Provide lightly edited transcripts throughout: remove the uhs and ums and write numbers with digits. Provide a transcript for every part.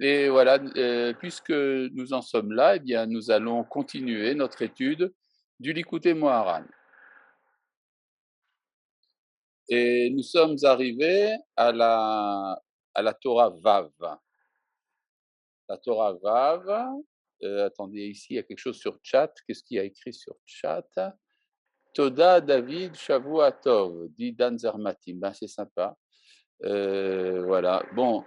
Et voilà, puisque nous en sommes là, eh bien, nous allons continuer notre étude du Likutei Moharan. Et nous sommes arrivés à la Torah Vav. La Torah Vav, attendez, ici, il y a quelque chose sur chat. Qu'est-ce qu'il y a écrit sur chat? Toda David Shavua Tov, dit Dan Zermatim. Ben, c'est sympa. Voilà. Bon,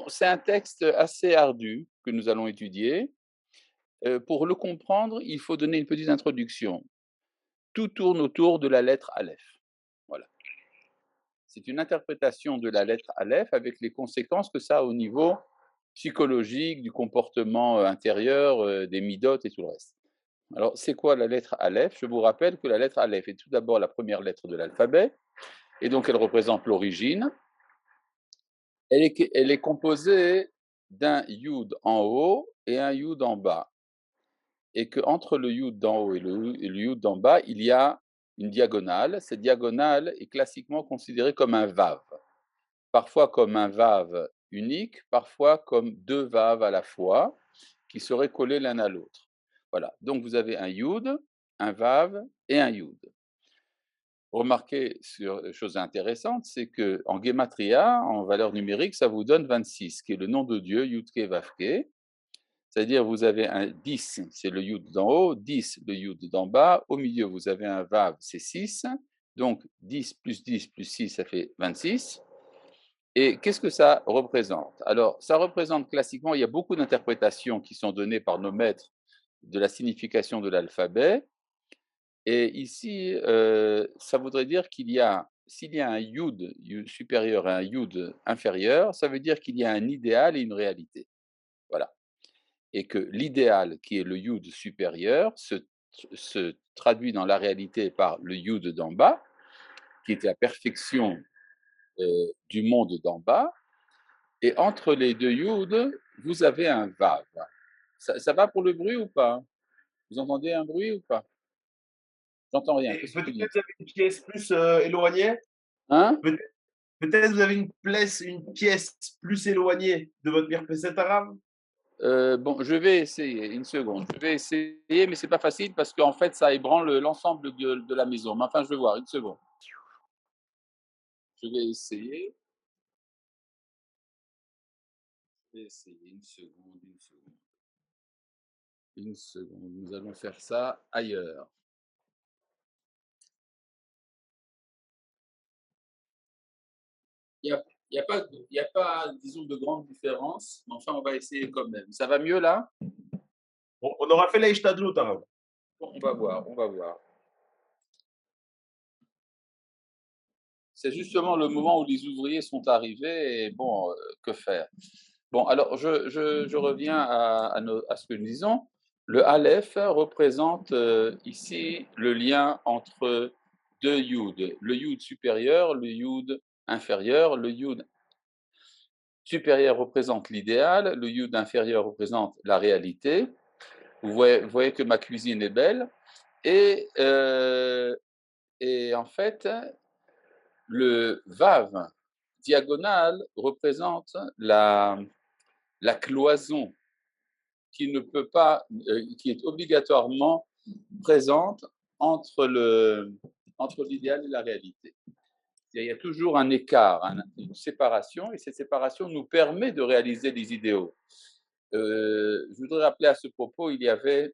c'est un texte assez ardu que nous allons étudier. Pour le comprendre, il faut donner une petite introduction. Tout tourne autour de la lettre Aleph. Voilà. C'est une interprétation de la lettre Aleph avec les conséquences que ça a au niveau psychologique, du comportement intérieur, des midotes et tout le reste. Alors, c'est quoi la lettre Aleph? Je vous rappelle que la lettre Aleph est tout d'abord la première lettre de l'alphabet, et donc elle représente l'origine. Elle est composée d'un Yud en haut et un Yud en bas. Et qu'entre le Yud d'en haut et le Yud d'en bas, il y a une diagonale. Cette diagonale est classiquement considérée comme un Vav. Parfois comme un Vav unique, parfois comme deux Vav à la fois, qui seraient collés l'un à l'autre. Voilà, donc vous avez un Yud, un Vav et un Yud. Remarquez sur chose intéressante, c'est que en Gematria, en valeur numérique, ça vous donne 26, qui est le nom de Dieu, Yudke Vavke. C'est-à-dire vous avez un 10, c'est le Yud d'en haut, 10, le Yud d'en bas, au milieu vous avez un Vav, c'est 6, donc 10 plus 6, ça fait 26. Et qu'est-ce que ça représente? Alors, ça représente classiquement, il y a beaucoup d'interprétations qui sont données par nos maîtres de la signification de l'alphabet. Et ici, ça voudrait dire qu'il y a, s'il y a un yud supérieur et un yud inférieur, ça veut dire qu'il y a un idéal et une réalité. Voilà. Et que l'idéal, qui est le yud supérieur, se traduit dans la réalité par le yud d'en bas, qui est la perfection du monde d'en bas. Et entre les deux yud, vous avez un vav. Ça va pour le bruit ou pas? Vous entendez un bruit ou pas? J'entends rien. Et Qu'est-ce que vous peut-être dites? vous avez une pièce plus éloignée. Hein? Peut- Peut-être vous avez une pièce plus éloignée de votre Mirpesset arabe. Bon, je vais essayer, une seconde. Je vais essayer, mais c'est pas facile parce qu'en fait, ça ébranle l'ensemble de la maison. Mais enfin, je vais voir, une seconde. Je vais essayer. Je vais essayer, une seconde, une seconde. Une seconde. Nous allons faire ça ailleurs. Il n'y a, pas, il y a pas, disons, de grande différence, mais enfin, on va essayer quand même. Ça va mieux là? On aura fait la Ishtadlout arabe. Bon, on va voir, on va voir. C'est justement le moment où les ouvriers sont arrivés et bon, que faire? Bon, alors je reviens à ce que nous disons. Le Aleph représente ici le lien entre deux Yud, le Yud supérieur, le Yud inférieur. Le Yud supérieur représente l'idéal, le Yud inférieur représente la réalité. Vous voyez que ma cuisine est belle. Et, euh, et en fait, le Vav diagonale représente la cloison qui ne peut pas, qui est obligatoirement présente entre entre l'idéal et la réalité. Il y a toujours un écart, une séparation, et cette séparation nous permet de réaliser des idéaux. Je voudrais rappeler à ce propos, il y avait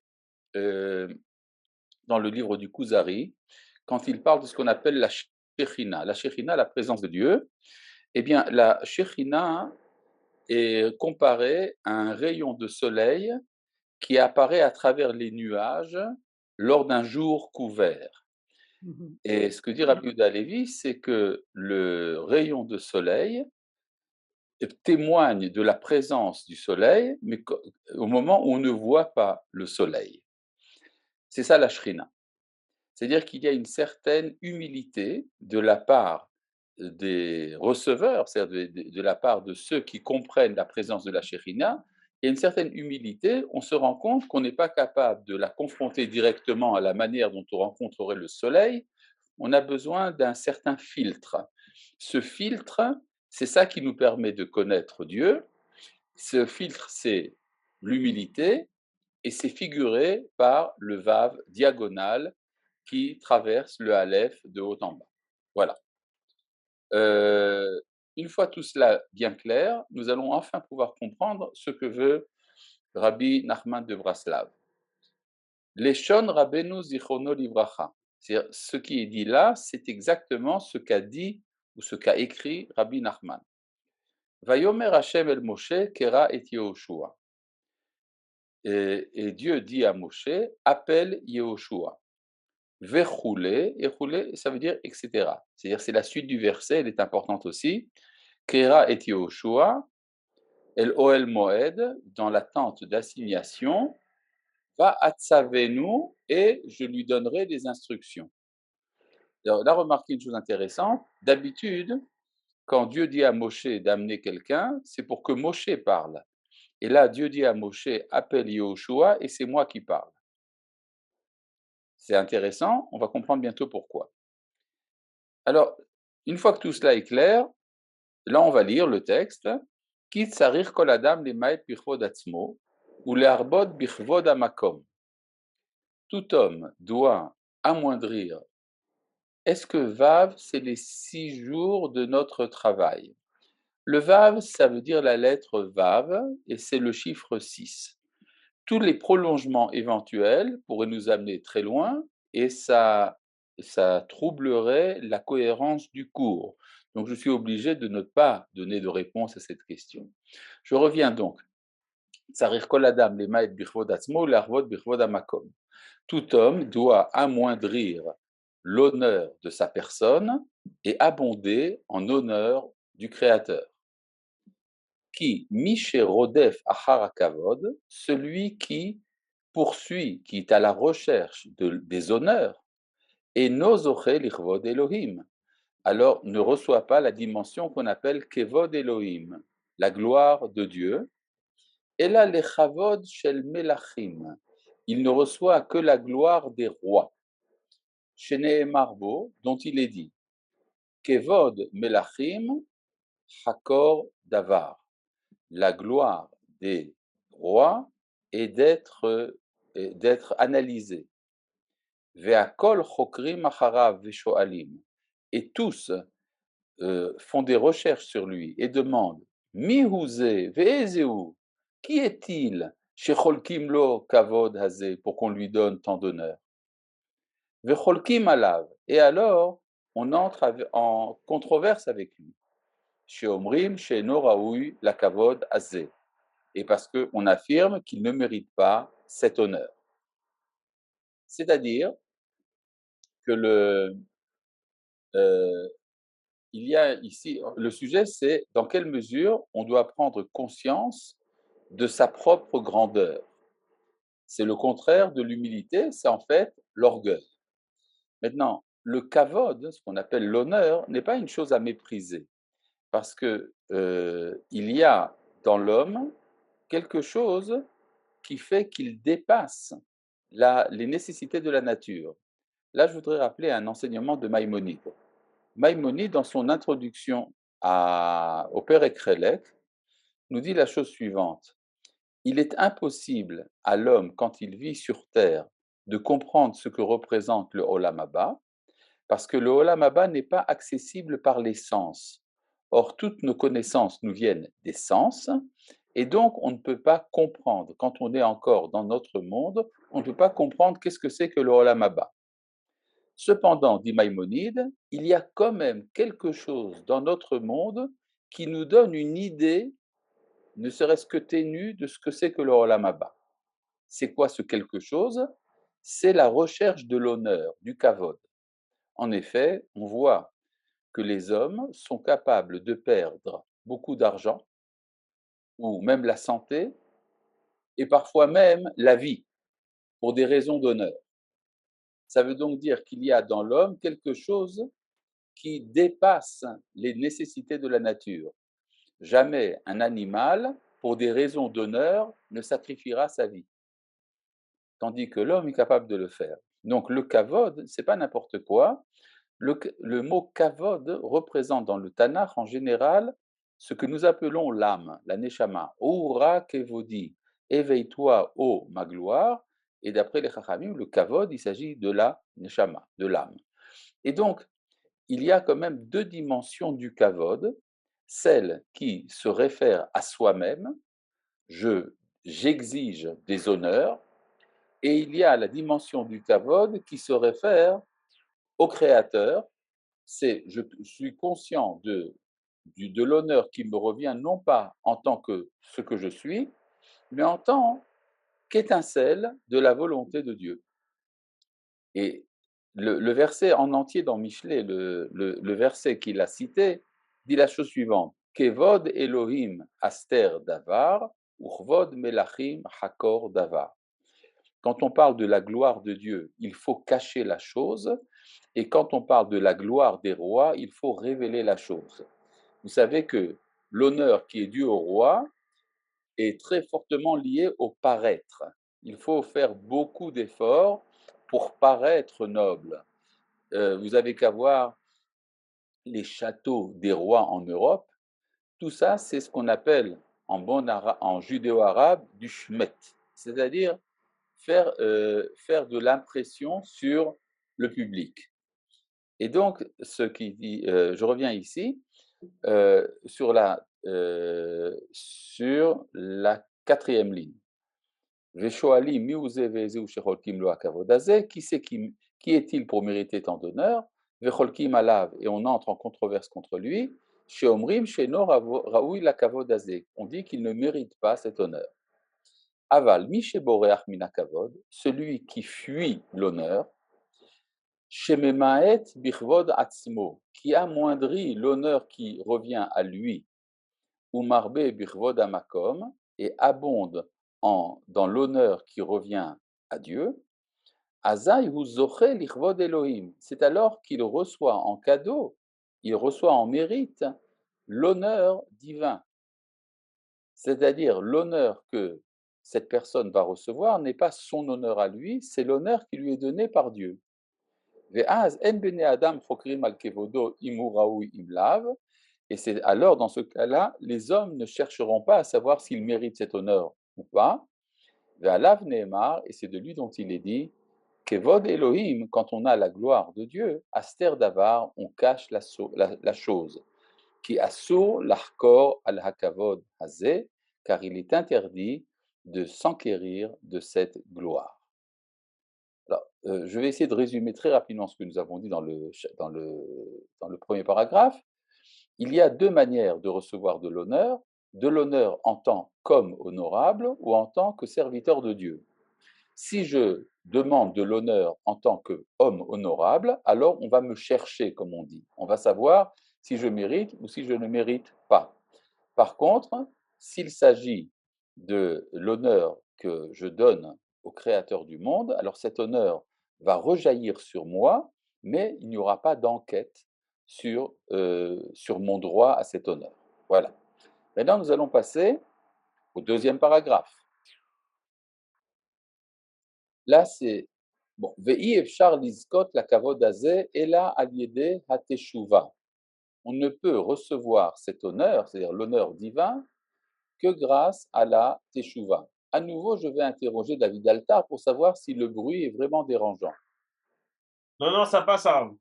euh, dans le livre du Kuzari, quand il parle de ce qu'on appelle la Shekhinah, la présence de Dieu, eh bien, la Shekhinah est comparée à un rayon de soleil qui apparaît à travers les nuages lors d'un jour couvert. Et ce que dit Rabbi Yehuda Halevi, c'est que le rayon de soleil témoigne de la présence du soleil, mais au moment où on ne voit pas le soleil. C'est ça la shrina. C'est-à-dire qu'il y a une certaine humilité de la part des receveurs, c'est-à-dire de la part de ceux qui comprennent la présence de la Shekhinah, il y a une certaine humilité, on se rend compte qu'on n'est pas capable de la confronter directement à la manière dont on rencontrerait le soleil, on a besoin d'un certain filtre. Ce filtre, C'est ça qui nous permet de connaître Dieu. Ce filtre, c'est l'humilité et c'est figuré par le vav diagonal qui traverse le aleph de haut en bas. Voilà. Une fois tout cela bien clair, nous allons enfin pouvoir comprendre ce que veut Rabbi Nachman de Braslav. Leshon Rabbeinu Zichrono Livracha. C'est-à-dire, ce qui est dit là, c'est exactement ce qu'a dit ou ce qu'a écrit Rabbi Nachman. Vayomer Hashem el Moshe Kera et Yehoshua. Et Dieu dit à Moshe, appelle Yehoshua. Vechoulé, et choulé, ça veut dire etc. C'est-à-dire, c'est la suite du verset, elle est importante aussi. Kera et Yehoshua, El Oel Moed, dans la tente d'assignation, va atzavenu, et je lui donnerai des instructions. Alors, là, remarquez une chose intéressante. D'habitude, quand Dieu dit à Moshe d'amener quelqu'un, c'est pour que Moshe parle. Et là, Dieu dit à Moshe, appelle Yehoshua, et c'est moi qui parle. C'est intéressant, on va comprendre bientôt pourquoi. Alors, une fois que tout cela est clair, là, on va lire le texte. Ki tsarir kol adam lema'et bichvod atzmo, ou le'arbot bichvod hamakom. Tout homme doit amoindrir. Est-ce que Vav, c'est les 6 jours de notre travail? Le Vav, ça veut dire la lettre Vav, et c'est le chiffre 6. Tous les prolongements éventuels pourraient nous amener très loin, et ça troublerait la cohérence du cours. Donc je suis obligé de ne pas donner de réponse à cette question. Je reviens donc. Tsarir kol adam lema'et bichvod atzmo le'arvot bichvod hamakom. Tout homme doit amoindrir l'honneur de sa personne et abonder en honneur du Créateur. Qui, Miché Rodef Achar Akavod, celui qui poursuit, qui est à la recherche des honneurs, et Nozoche Lichvod Elohim, alors ne reçoit pas la dimension qu'on appelle Kevod Elohim, la gloire de Dieu, et là les Chavod Shel Melachim, il ne reçoit que la gloire des rois. Chez Marbo, dont il est dit, Kevod Melachim, Hakor Davar, la gloire des rois est d'être analysé. Ve'akol chokrim acharav ve'shoalim. Et tous font des recherches sur lui et demandent Mi huze ve'ezeu, qui est-il shecholkim lo kavod hazeh, pour qu'on lui donne tant d'honneur. Ve'cholkim alav, et alors on entre en controverse avec lui. Chez Omrim, chez Noraoui, la kavod hazeh. Et parce qu'on affirme qu'il ne mérite pas cet honneur. C'est-à-dire que il y a ici, le sujet c'est dans quelle mesure on doit prendre conscience de sa propre grandeur. C'est le contraire de l'humilité, c'est en fait l'orgueil. Maintenant, le kavod, ce qu'on appelle l'honneur, n'est pas une chose à mépriser, parce que il y a dans l'homme quelque chose qui fait qu'il dépasse les nécessités de la nature. Là, je voudrais rappeler un enseignement de Maïmonide. Maïmonide, dans son introduction au Père Ekrelek, nous dit la chose suivante. Il est impossible à l'homme, quand il vit sur Terre, de comprendre ce que représente le Olam Haba, parce que le Olam Haba n'est pas accessible par les sens. Or, toutes nos connaissances nous viennent des sens, et donc on ne peut pas comprendre, quand on est encore dans notre monde, on ne peut pas comprendre qu'est-ce que c'est que le Olam Haba. Cependant, dit Maïmonide, il y a quand même quelque chose dans notre monde qui nous donne une idée, ne serait-ce que ténue, de ce que c'est que le Olam Haba. C'est quoi ce quelque chose? C'est la recherche de l'honneur, du kavod. En effet, on voit que les hommes sont capables de perdre beaucoup d'argent, ou même la santé, et parfois même la vie, pour des raisons d'honneur. Ça veut donc dire qu'il y a dans l'homme quelque chose qui dépasse les nécessités de la nature. Jamais un animal, pour des raisons d'honneur, ne sacrifiera sa vie, tandis que l'homme est capable de le faire. Donc le kavod, c'est pas n'importe quoi. Le mot kavod représente dans le Tanakh en général ce que nous appelons l'âme, la neshama, Oura Kevodi, éveille-toi, ô ma gloire, et d'après les Chachamim, le kavod, il s'agit de la neshama, de l'âme. Et donc, il y a quand même deux dimensions du kavod, celle qui se réfère à soi-même, j'exige des honneurs, et il y a la dimension du kavod qui se réfère au créateur, c'est je suis conscient de l'honneur qui me revient non pas en tant que ce que je suis, mais en tant qu'étincelle de la volonté de Dieu. Et le verset en entier dans Michelet, le verset qu'il a cité, dit la chose suivante: Kevod Elohim Aster Davar, Uchvod Melachim Hakor Davar. Quand on parle de la gloire de Dieu, il faut cacher la chose, et quand on parle de la gloire des rois, il faut révéler la chose. Vous savez que l'honneur qui est dû au roi est très fortement lié au paraître. Il faut faire beaucoup d'efforts pour paraître noble. Vous avez qu'à voir les châteaux des rois en Europe. Tout ça, c'est ce qu'on appelle en judéo-arabe du shmet, c'est-à-dire faire de l'impression sur le public. Et donc, ce qui dit, je reviens ici, sur la quatrième ligne. Veshoali miuze vezeu shecholkim lo akavodaze, qui est-il pour mériter tant d'honneur? Vecholkim alav, et on entre en controverse contre lui. Sheomrim sheno raoui la kavodaze, on dit qu'il ne mérite pas cet honneur. Aval mi sheboreach min kavod, celui qui fuit l'honneur. Shememaet bichvod atzmo, qui amoindrit l'honneur qui revient à lui. Umarbe bichvod amakom, et abonde dans l'honneur qui revient à Dieu. Azai hu zoche lichvod Elohim, c'est alors qu'il reçoit en cadeau, il reçoit en mérite l'honneur divin. C'est-à-dire l'honneur que cette personne va recevoir n'est pas son honneur à lui, c'est l'honneur qui lui est donné par Dieu. Et c'est alors, dans ce cas-là, les hommes ne chercheront pas à savoir s'ils méritent cet honneur ou pas. Et c'est de lui dont il est dit, Kevod Elohim, quand on a la gloire de Dieu, Aster Davar, on cache la chose. Qui assur l'achkor al hakavod hazé, car il est interdit de s'enquérir de cette gloire. Alors, je vais essayer de résumer très rapidement ce que nous avons dit dans le premier paragraphe. Il y a deux manières de recevoir de l'honneur en tant qu'homme honorable ou en tant que serviteur de Dieu. Si je demande de l'honneur en tant qu'homme honorable, alors on va me chercher, comme on dit. On va savoir si je mérite ou si je ne mérite pas. Par contre, s'il s'agit de l'honneur que je donne au Créateur du monde, alors cet honneur va rejaillir sur moi, mais il n'y aura pas d'enquête sur mon droit à cet honneur. Voilà. Maintenant, nous allons passer au deuxième paragraphe. Là, c'est bon. Ve'i efshar lizkot la kavod hazeh ela al yedei hateshuva. On ne peut recevoir cet honneur, c'est-à-dire l'honneur divin, que grâce à la teshuva. À nouveau, je vais interroger David Altar pour savoir si le bruit est vraiment dérangeant. Non, non, ça passe, à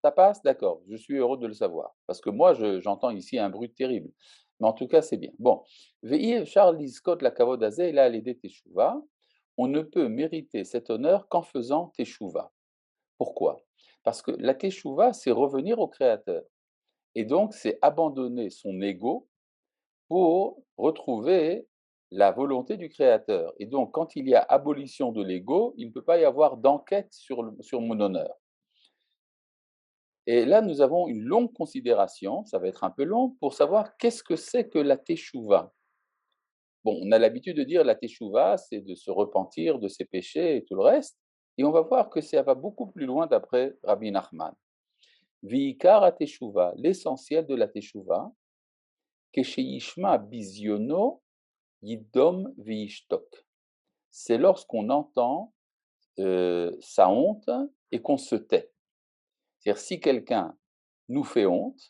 Ça passe? D'accord, je suis heureux de le savoir. Parce que moi, j'entends ici un bruit terrible. Mais en tout cas, c'est bien. Bon. Ve'i Charles Liscott la kavod hazeh ela al yedei teshuva. On ne peut mériter cet honneur qu'en faisant teshuva. Pourquoi? Parce que la teshuva, c'est revenir au Créateur. Et donc, c'est abandonner son ego pour retrouver la volonté du Créateur. Et donc, quand il y a abolition de l'ego, il ne peut pas y avoir d'enquête sur mon honneur. Et là, nous avons une longue considération, ça va être un peu long, pour savoir qu'est-ce que c'est que la teshuva. Bon, on a l'habitude de dire la teshuva, c'est de se repentir de ses péchés et tout le reste. Et on va voir que ça va beaucoup plus loin d'après Rabbi Nachman. Viikar teshuva, l'essentiel de la teshuva, Kesheyishma biziono yidom vishtok. C'est lorsqu'on entend sa honte et qu'on se tait. C'est-à-dire si quelqu'un nous fait honte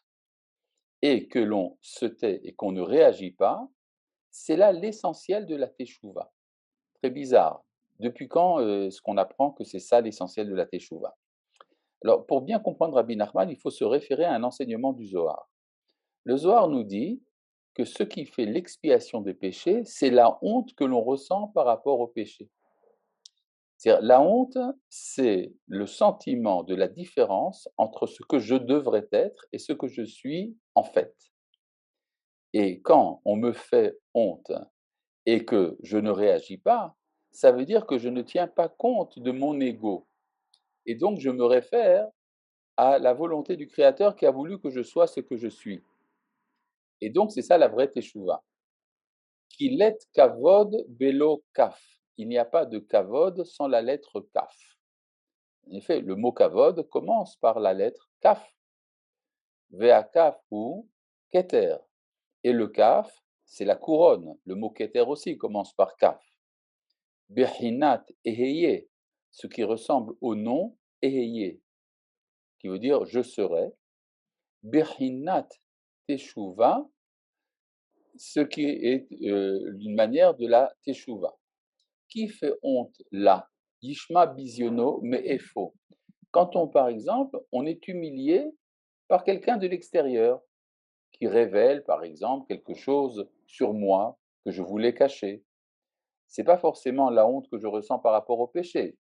et que l'on se tait et qu'on ne réagit pas, c'est là l'essentiel de la teshuva. Très bizarre. Depuis quand est-ce qu'on apprend que c'est ça l'essentiel de la teshuva? Alors, pour bien comprendre Rabbi Nachman, il faut se référer à un enseignement du Zohar. Le Zohar nous dit que ce qui fait l'expiation des péchés, c'est la honte que l'on ressent par rapport au péché. C'est-à-dire, la honte, c'est le sentiment de la différence entre ce que je devrais être et ce que je suis en fait. Et quand on me fait honte et que je ne réagis pas, ça veut dire que je ne tiens pas compte de mon ego. Et donc, je me réfère à la volonté du Créateur qui a voulu que je sois ce que je suis. Et donc, c'est ça la vraie teshuva. Kilet kavod belo kaf. Il n'y a pas de kavod sans la lettre kaf. En effet, le mot kavod commence par la lettre kaf. Ve'akaf ou keter. Et le kaf, c'est la couronne. Le mot keter aussi commence par kaf. Behinat eheye, ce qui ressemble au nom eheye, qui veut dire je serai. Behinat teshuva, ce qui est une manière de la teshuva. Qui fait honte là? Yishma bisiono me'efo. Quand on, par exemple, on est humilié par quelqu'un de l'extérieur qui révèle, par exemple, quelque chose sur moi que je voulais cacher. C'est pas forcément la honte que je ressens par rapport au péché,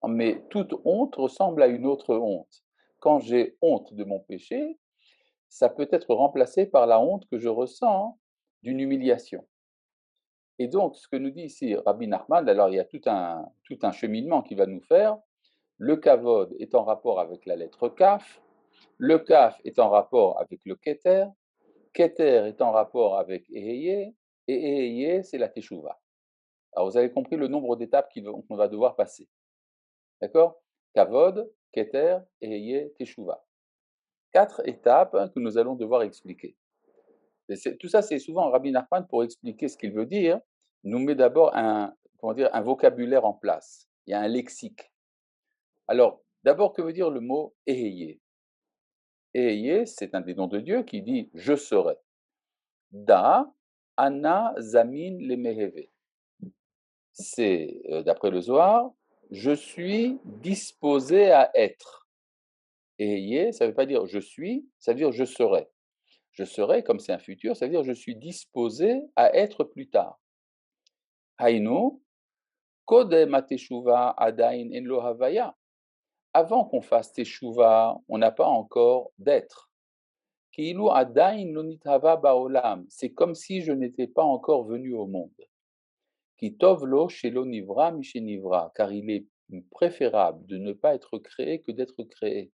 mais toute honte ressemble à une autre honte. Quand j'ai honte de mon péché, ça peut être remplacé par la honte que je ressens d'une humiliation. Et donc, ce que nous dit ici Rabbi Nachman, alors il y a tout un cheminement qui va nous faire. Le kavod est en rapport avec la lettre kaf, le kaf est en rapport avec le keter, keter est en rapport avec eheye, et eheye, c'est la teshuva. Alors, vous avez compris le nombre d'étapes qu'on va devoir passer. D'accord? Kavod, keter, eheye, teshuva. 4 étapes que nous allons devoir expliquer. Tout ça, c'est souvent Rabbi Nachman, pour expliquer ce qu'il veut dire, nous met d'abord un vocabulaire en place. Il y a un lexique. Alors, d'abord, que veut dire le mot eheye? Eheye, c'est un des noms de Dieu qui dit je serai. Da, Ana, Zamin, le Meheve. C'est, d'après le Zohar, je suis disposé à être. Eheye, ça ne veut pas dire je suis, ça veut dire je serai. Je serai, comme c'est un futur, ça veut dire je suis disposé à être plus tard. Hainu, kodem ateshuva adain en lo havaya. Avant qu'on fasse teshuva, on n'a pas encore d'être. Kiilu adain lo nithava baolam. C'est comme si je n'étais pas encore venu au monde. Ki tov lo shelo nivra mishenivra. Car il est préférable de ne pas être créé que d'être créé.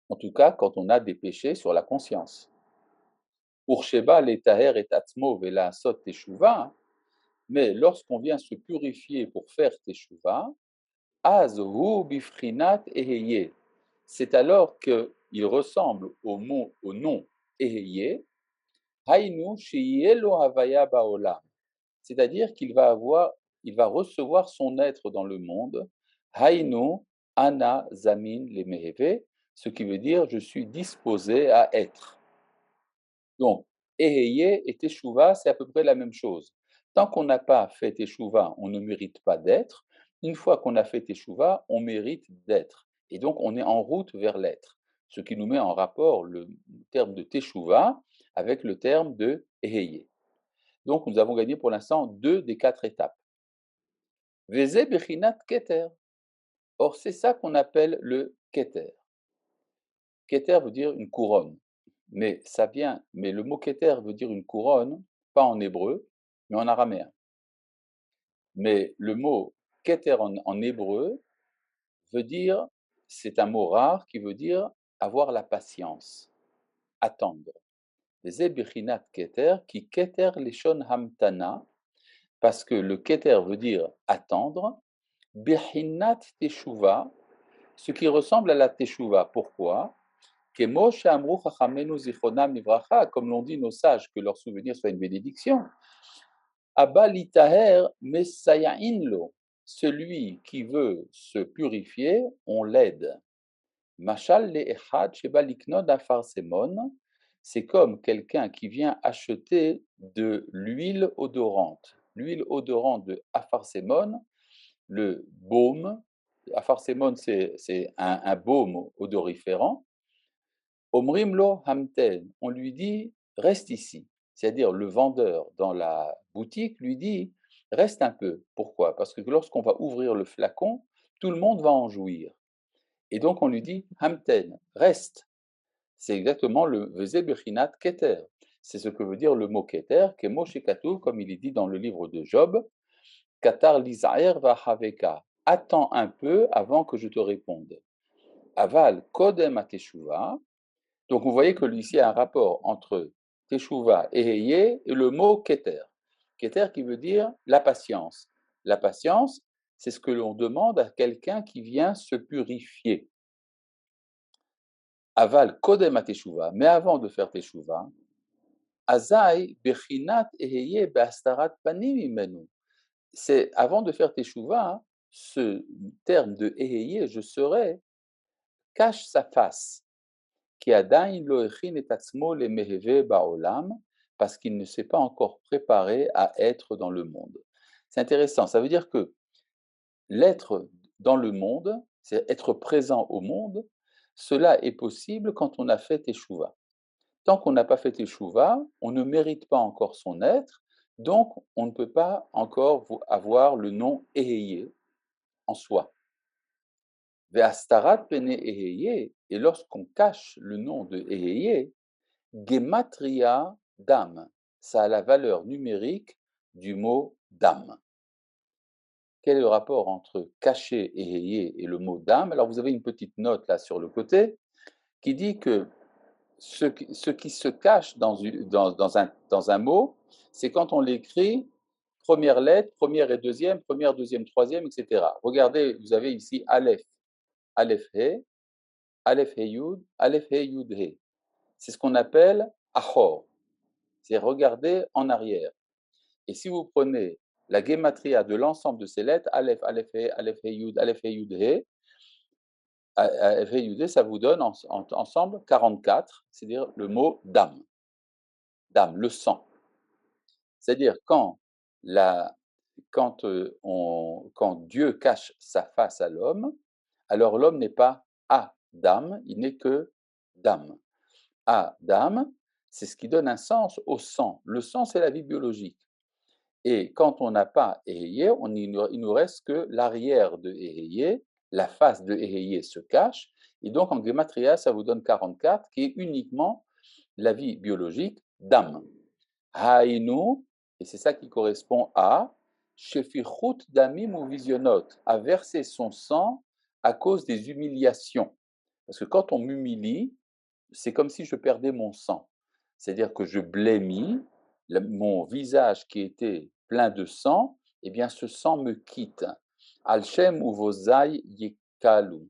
En tout cas, quand on a des péchés sur la conscience. Ursheba letaher et atzmo vela sot teshuva. Mais lorsqu'on vient se purifier pour faire teshuva, az hu bifrinat eheye. C'est alors qu'il ressemble au nom eheye, hainu sheyelo havaya baolam. C'est-à-dire il va recevoir son être dans le monde, hainu ana zamin le meheve, ce qui veut dire je suis disposé à être. Donc, Eheye et Teshuvah, c'est à peu près la même chose. Tant qu'on n'a pas fait Teshuvah, on ne mérite pas d'être. Une fois qu'on a fait Teshuvah, on mérite d'être. Et donc, on est en route vers l'être. Ce qui nous met en rapport le terme de Teshuvah avec le terme de Eheye. Donc, nous avons gagné pour l'instant 2 des 4 étapes. Veze Bechinat Keter. Or, c'est ça qu'on appelle le Keter. Keter veut dire une couronne. Mais le mot keter veut dire une couronne, pas en hébreu, mais en araméen. Mais le mot keter en hébreu veut dire, c'est un mot rare qui veut dire avoir la patience, attendre. Les ebichinat keter, qui keter leshon hamtana, parce que le keter veut dire attendre, bechinat teshuva, ce qui ressemble à la teshuva. Pourquoi? Comme l'ont dit nos sages, que leur souvenir soit une bénédiction. Abba litaher mesayain lo, celui qui veut se purifier, on l'aide. Machal le echad sheba liknod afar semon, c'est comme quelqu'un qui vient acheter de l'huile odorante. L'huile odorante de apharsémone, le baume. Apharsémone, c'est un baume odoriférant. Omrim lo hamten, on lui dit reste ici. C'est-à-dire le vendeur dans la boutique lui dit reste un peu. Pourquoi? Parce que lorsqu'on va ouvrir le flacon, tout le monde va en jouir. Et donc on lui dit hamten, reste. C'est exactement le Veze Bechinat Keter. C'est ce que veut dire le mot Keter, Kemo Shekatu, comme il est dit dans le livre de Job, Katar Lizaer Vahaveka. Attends un peu avant que je te réponde. Aval Kodem Ateshuva. Donc vous voyez que ici il y a un rapport entre Teshuva et Heye et le mot Keter. Keter qui veut dire la patience. La patience, c'est ce que l'on demande à quelqu'un qui vient se purifier. Aval Kodem Ateshuva. Mais avant de faire Teshuva, Azai bechinat eheye be'astarat panim imenu. C'est avant de faire teshuva, ce terme de eheye, je serai, cache sa face. Ki adain lo echin et atzmo le meheve ba'olam, parce qu'il ne s'est pas encore préparé à être dans le monde. C'est intéressant, ça veut dire que l'être dans le monde, c'est être présent au monde, cela est possible quand on a fait teshuva. Tant qu'on n'a pas fait teshuva, on ne mérite pas encore son être, donc on ne peut pas encore avoir le nom Eheye en soi. Ve'astarat pene Eheye, et lorsqu'on cache le nom de Eheye, gematria dam, ça a la valeur numérique du mot dam. Quel est le rapport entre cacher Eheye et le mot dam? Alors vous avez une petite note là sur le côté qui dit que ce qui se cache dans un mot, c'est quand on l'écrit première lettre, première et deuxième, première, deuxième, troisième, etc. Regardez, vous avez ici Aleph, Aleph He, Aleph He Yud, Aleph He Yud He. C'est ce qu'on appelle Achor, c'est regarder en arrière. Et si vous prenez la gematria de l'ensemble de ces lettres, Aleph, Aleph He, Aleph He Yud, Aleph He Yud He, ça vous donne ensemble 44, c'est-à-dire le mot dam, dam, le sang. C'est-à-dire quand Dieu cache sa face à l'homme, alors l'homme n'est pas Adam, il n'est que Dam. Adam, c'est ce qui donne un sens au sang. Le sang, c'est la vie biologique. Et quand on n'a pas Eheye, il nous reste que l'arrière de Eheye, la face de Eheye se cache, et donc en Gematria, ça vous donne 44, qui est uniquement la vie biologique d'âme. Haïnu, et c'est ça qui correspond à Shefichut damim ou visionnot, à verser son sang à cause des humiliations. Parce que quand on m'humilie, c'est comme si je perdais mon sang. C'est-à-dire que je blêmis, mon visage qui était plein de sang, eh bien ce sang me quitte. Alchem ou vosai yekalu.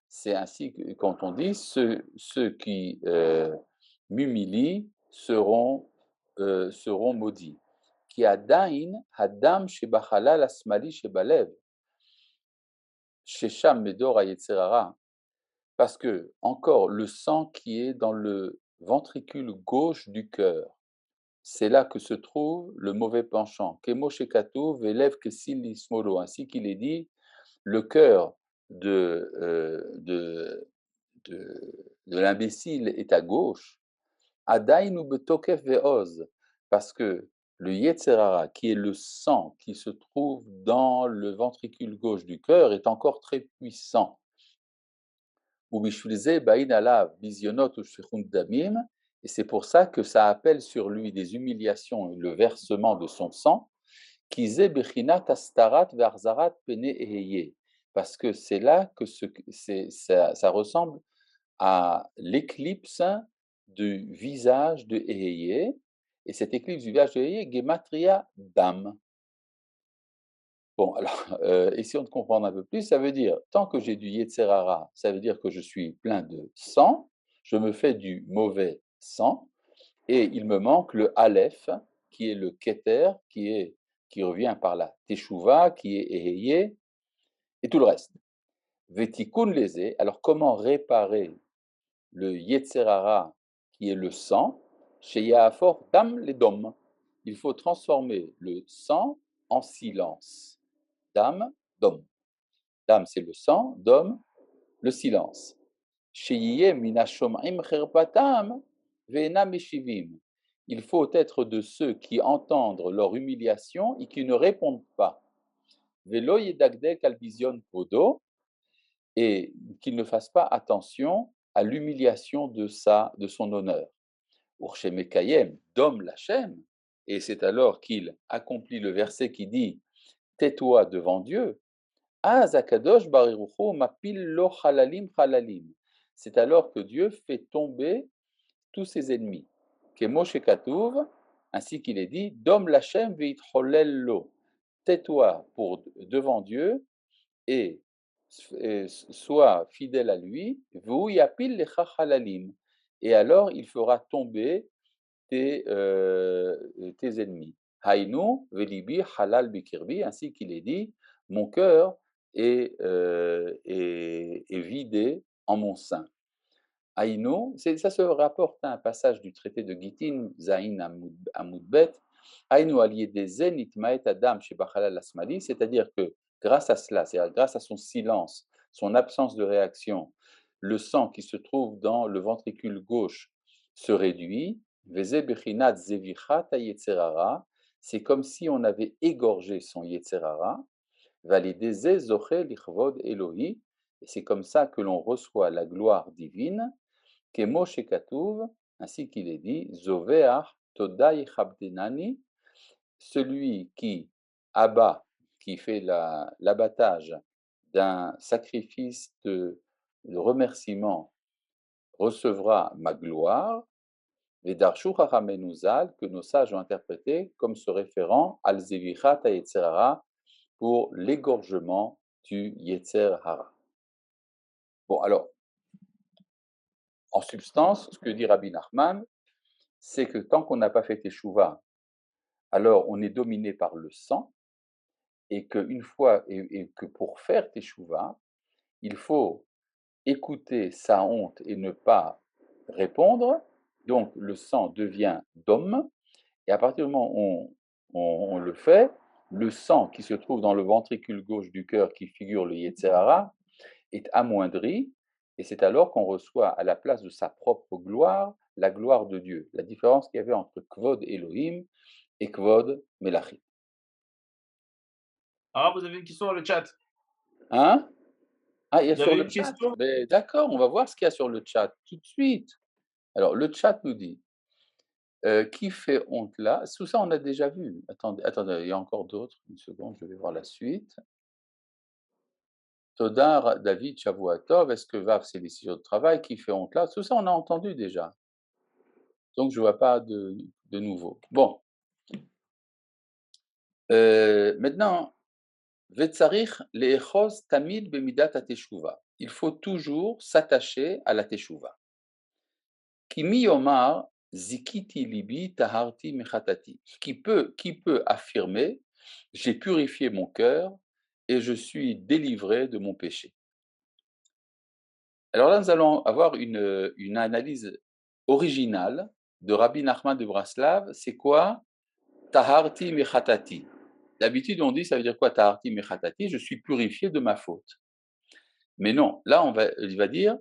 C'est ainsi que quand on dit ceux qui m'humilient seront maudits. Ki adain hadam shebachalal asmali shebalev shesham medor hayetzerara. Parce que, encore, le sang qui est dans le ventricule gauche du cœur, c'est là que se trouve le mauvais penchant. Kemo shekatu velev kesil lismolo, ainsi qu'il est dit, le cœur de l'imbécile est à gauche. Adain ou betokef veoz, parce que le Yetzerara, qui est le sang qui se trouve dans le ventricule gauche du cœur, est encore très puissant. Et c'est pour ça que ça appelle sur lui des humiliations et le versement de son sang, parce que c'est là que ça ressemble à l'éclipse du visage de Eheye, et cette éclipse du visage de Eheye, Gematria Dam. Bon, alors, essayons de comprendre un peu plus. Ça veut dire, tant que j'ai du Yetzerara, ça veut dire que je suis plein de sang, je me fais du mauvais sang, et il me manque le Aleph, qui est le Keter, qui revient par la Teshuvah, qui est Eheye, et tout le reste. Vetikun leze, alors comment réparer le Yetzerara qui est le sang, chez Yaafor Dam les Dom. Il faut transformer le sang en silence. Dam, Dom. Dam, c'est le sang, Dom, le silence. Sheyiye minashom'im cherpatam ve'ena meshivim. Il faut être de ceux qui entendent leur humiliation et qui ne répondent pas. Velo yedagdek al vision podo, et qu'il ne fasse pas attention à l'humiliation de son honneur. Urshemekayem dom lachem, et c'est alors qu'il accomplit le verset qui dit tais-toi devant Dieu. Azakadosh barirucho mapil lo halalim halalim. C'est alors que Dieu fait tomber tous ses ennemis. Kemoshe Katuv, ainsi qu'il est dit, Dom Lachem lo. Tais-toi devant Dieu et sois fidèle à lui, Vou yapil lecha halalim. Et alors il fera tomber tes ennemis. Hainu velibi halal bikirbi, ainsi qu'il est dit, mon cœur est vidé en mon sein. Hainu, ça se rapporte à un passage du traité de Gittin, Zain Amoudbet, Hainu allié des zen itmaet adam shebachalal asmali, c'est-à-dire que grâce à cela, c'est-à-dire grâce à son silence, son absence de réaction, le sang qui se trouve dans le ventricule gauche se réduit. C'est comme si on avait égorgé son Yetzerara, et c'est comme ça que l'on reçoit la gloire divine, Kemo Shekatuv, ainsi qu'il est dit, Zoveach Todai Chabdenani, celui qui abat, qui fait l'abattage d'un sacrifice de remerciement, recevra ma gloire. Les Darshu Chachamenuzal, que nos sages ont interprété comme se référant al Zevichat Yetzerara pour l'égorgement du Yetzer Hara. Bon, alors, en substance, ce que dit Rabbi Nachman, c'est que tant qu'on n'a pas fait Teshuvah, alors on est dominé par le sang, et que pour faire Teshuvah, il faut écouter sa honte et ne pas répondre. Donc le sang devient d'homme, et à partir du moment où on le fait, le sang qui se trouve dans le ventricule gauche du cœur qui figure le Yetzer Hara est amoindri, et c'est alors qu'on reçoit à la place de sa propre gloire, la gloire de Dieu. La différence qu'il y avait entre Kvod Elohim et Kvod Melachim. Ah, vous avez une question dans le chat. Hein? Ah, il y a Vous sur avez le une chat. question? Mais d'accord, on va voir ce qu'il y a sur le chat tout de suite. Alors, le chat nous dit qui fait honte là? Tout ça, on a déjà vu. Attendez, il y a encore d'autres. Une seconde, je vais voir la suite. Todar, David, Shavuatov, est-ce que Vav, c'est les décisions de travail? Qui fait honte là? Tout ça, on a entendu déjà. Donc, je ne vois pas de nouveau. Bon. Maintenant, Vetzarich le'echos tamid bemidat ateshuva. Il faut toujours s'attacher à la teshuva. Kimi yomar zikiti libi taharti mechatati. Qui peut affirmer, j'ai purifié mon cœur et je suis délivré de mon péché. Alors là, nous allons avoir une analyse originale de Rabbi Nachman de Braslav. C'est quoi taharti mechatati? D'habitude, on dit, ça veut dire quoi taharti mechatati? Je suis purifié de ma faute. Mais non, là, il va dire,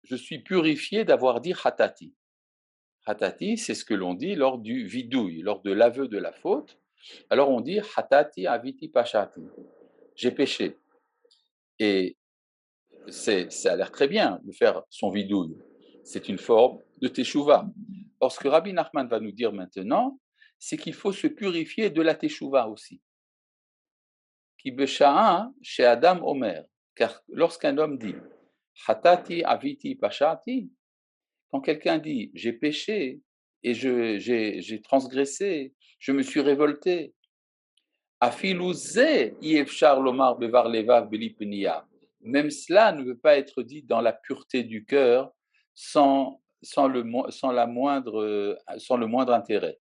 je suis purifié d'avoir dit hatati. Hatati, c'est ce que l'on dit lors du vidouille, lors de l'aveu de la faute. Alors on dit hatati aviti pashati. J'ai péché. Et ça a l'air très bien de faire son vidouille. C'est une forme de teshuva. Or, ce que Rabbi Nachman va nous dire maintenant, c'est qu'il faut se purifier de la teshuva aussi. Ki besha'a chez Adam Omer. Car lorsqu'un homme dit hatati aviti pashati, quand quelqu'un dit j'ai péché et j'ai transgressé, je me suis révolté, même cela ne veut pas être dit dans la pureté du cœur sans le moindre intérêt.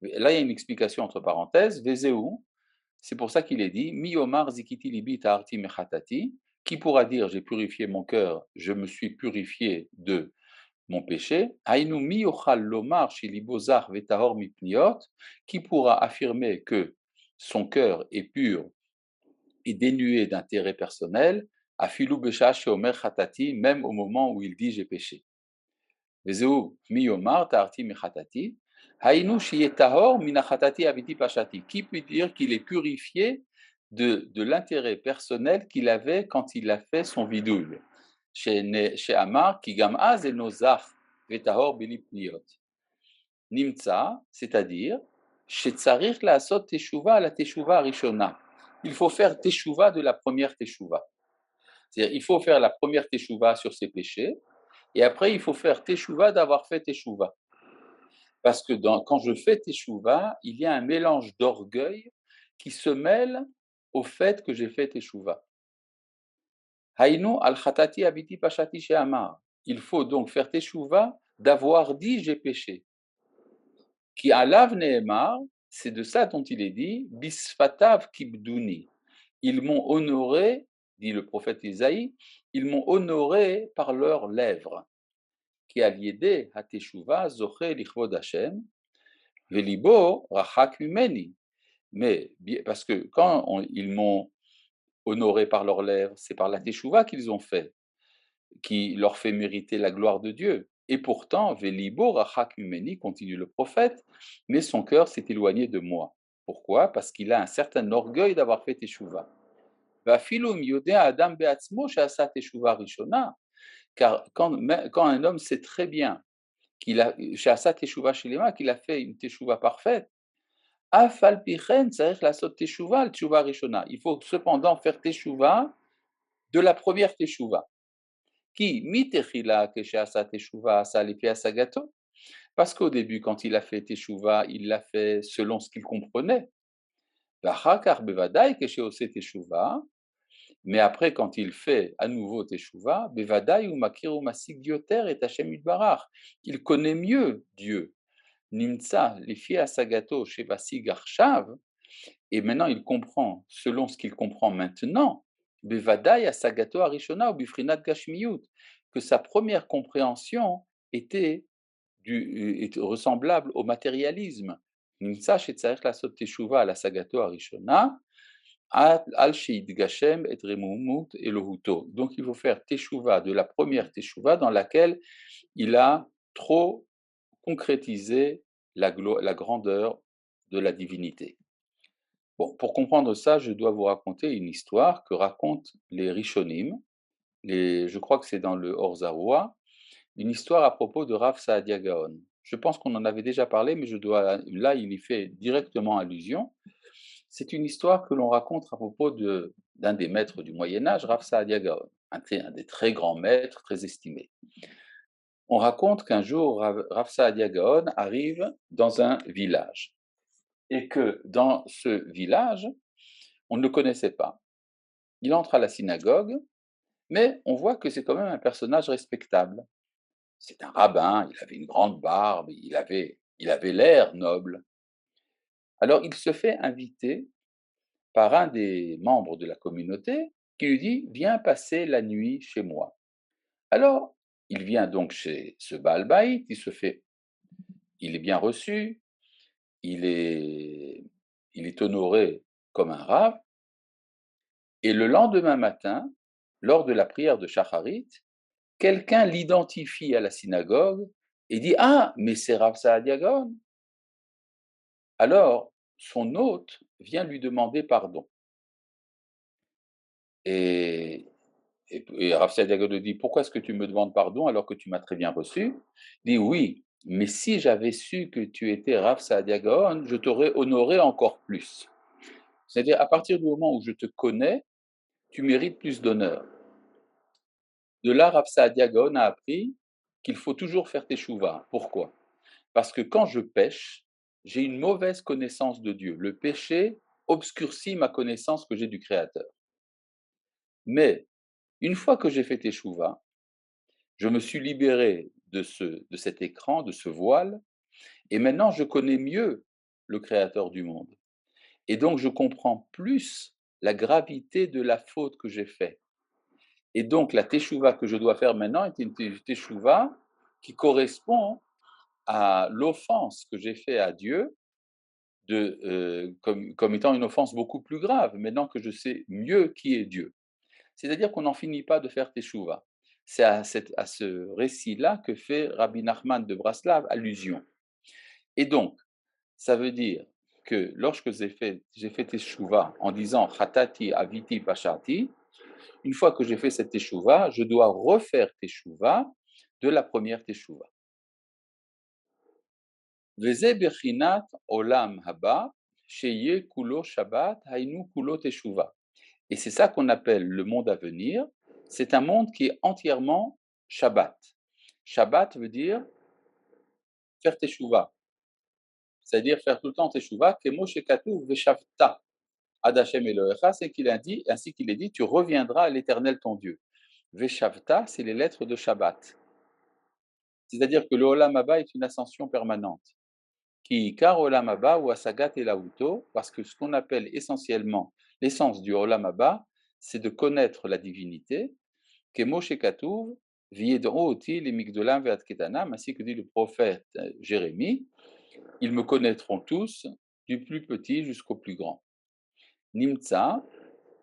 Là, il y a une explication entre parenthèses, Vezeu, c'est pour ça qu'il est dit, Mi omar zikiti libi ta'arti mechatati, qui pourra dire j'ai purifié mon cœur, je me suis purifié de mon péché, Haïnu mi yochal lomar shelibo zach vetahor mipniot, qui pourra affirmer que son cœur est pur et dénué d'intérêt personnel, afilu besha sheomer chatati, même au moment où il dit j'ai péché. Vezeu mi yomar ta'arti mechatati, haïnu shiye tahor minachatati aviti pashati. Qui peut dire qu'il est purifié de l'intérêt personnel qu'il avait quand il a fait son vidouille? Chez Amar, qui gam az enozach vetahor bilipniot. Nimtza, c'est-à-dire, chez Tsarich la asot teshuva la teshuva rishona. Il faut faire teshuva de la première teshuva. C'est-à-dire, il faut faire la première teshuva sur ses péchés, et après, il faut faire teshuva d'avoir fait teshuva. Parce que quand je fais teshuva, il y a un mélange d'orgueil qui se mêle au fait que j'ai fait teshuva. Haïnu al chatati abiti pashati she'amar. Il faut donc faire teshuva d'avoir dit j'ai péché. Qui alav ne'emar, c'est de ça dont il est dit, bisfatav kibduni. Ils m'ont honoré, dit le prophète Isaïe, ils m'ont honoré par leurs lèvres. Qui aliédé hateshuva zoché lichvod Hashem, velibo rachak mimeni. Mais parce que ils m'ont honoré par leurs lèvres, c'est par la teshuva qu'ils ont fait, qui leur fait mériter la gloire de Dieu. Et pourtant, Velibo rachak mimeni, continue le prophète, mais son cœur s'est éloigné de moi. Pourquoi? Parce qu'il a un certain orgueil d'avoir fait teshuva. Vafilum yodea adam beatzmo she'asa teshuva rishona. Car quand un homme sait très bien qu'il a she'asa teshuva shelema, qu'il a fait une teshuva parfaite, afal pichen tzarich lasot teshuva al teshuva rishona. Il faut cependant faire teshuva de la première teshuva. Qui mitechila que she'asa teshuva asa lepi asagato. Parce qu'au début, quand il a fait teshuva, il l'a fait selon ce qu'il comprenait. V'achakar bevadai que she'ose teshuva. Mais après, quand il fait à nouveau teshuva, bevadai ou makir ou masik dioter et Hashem yitbarach, il connaît mieux Dieu. Nimtza lefi asagato shevasig arshav, et maintenant il comprend selon ce qu'il comprend maintenant. Bevadai asagato arishona ou bifrinat gashmiyut, que sa première compréhension était ressemblable au matérialisme. Nimtza shetzarich lasot teshuva al asagato arishona. Al Sheid Gashem et Remumut Elohuto. Donc il faut faire Teshuva de la première Teshuva dans laquelle il a trop concrétisé la grandeur de la divinité. Bon, pour comprendre ça, je dois vous raconter une histoire que racontent les Rishonim. Je crois que c'est dans le Or Zarua, une histoire à propos de Rav Saadia Gaon. Je pense qu'on en avait déjà parlé, mais là, il y fait directement allusion. C'est une histoire que l'on raconte à propos d'un des maîtres du Moyen-Âge, Rav Saadia Gaon, un des très grands maîtres, très estimés. On raconte qu'un jour, Rav Saadia Gaon arrive dans un village et que dans ce village, on ne le connaissait pas. Il entre à la synagogue, mais on voit que c'est quand même un personnage respectable. C'est un rabbin, il avait une grande barbe, il avait l'air noble. Alors il se fait inviter par un des membres de la communauté qui lui dit: «Viens passer la nuit chez moi». Alors, il vient donc chez ce Baal Baït, il est bien reçu, il est honoré comme un rav, et le lendemain matin, lors de la prière de Shacharit, quelqu'un l'identifie à la synagogue et dit: «Ah, mais c'est Rav Saadia Gaon». Alors, son hôte vient lui demander pardon. Et Rav Saadia Gaon dit: «Pourquoi est-ce que tu me demandes pardon alors que tu m'as très bien reçu?» Il dit: «Oui, mais si j'avais su que tu étais Rav Saadia Gaon, je t'aurais honoré encore plus. C'est-à-dire, à partir du moment où je te connais, tu mérites plus d'honneur». De là, Rav Saadia Gaon a appris qu'il faut toujours faire teshuva. Pourquoi? Parce que quand je pêche, j'ai une mauvaise connaissance de Dieu. Le péché obscurcit ma connaissance que j'ai du Créateur. Mais une fois que j'ai fait teshuva, je me suis libéré de cet écran, de ce voile, et maintenant je connais mieux le Créateur du monde. Et donc je comprends plus la gravité de la faute que j'ai faite. Et donc la teshuva que je dois faire maintenant est une teshuva qui correspond à l'offense que j'ai fait à Dieu comme étant une offense beaucoup plus grave, maintenant que je sais mieux qui est Dieu. C'est-à-dire qu'on n'en finit pas de faire teshuva. C'est à ce récit-là que fait Rabbi Nachman de Braslav allusion. Et donc, ça veut dire que lorsque j'ai fait teshuva en disant Chatati aviti pashati, une fois que j'ai fait cette teshuva, je dois refaire teshuva de la première teshuva. Veze bechinat olam haba, sheye kulo shabbat, hainu kulo teshuva. Et c'est ça qu'on appelle le monde à venir. C'est un monde qui est entièrement Shabbat. Shabbat veut dire faire teshuva, c'est-à-dire faire tout le temps teshuva, kemo shekatuv veshavta ad Hashem Elohecha, c'est qu'il a dit, ainsi qu'il est dit, tu reviendras à l'Éternel ton Dieu. Veshavta, c'est les lettres de Shabbat. C'est-à-dire que le Olam Haba est une ascension permanente. Qui car Olam Haba ou Asagat Elauto, parce que ce qu'on appelle essentiellement l'essence du Olam Haba, c'est de connaître la divinité, Kemoshe Katuv, Viedro Oti, les Migdolam Veat Ketanam, ainsi que dit le prophète Jérémie, ils me connaîtront tous, du plus petit jusqu'au plus grand. Nimtza,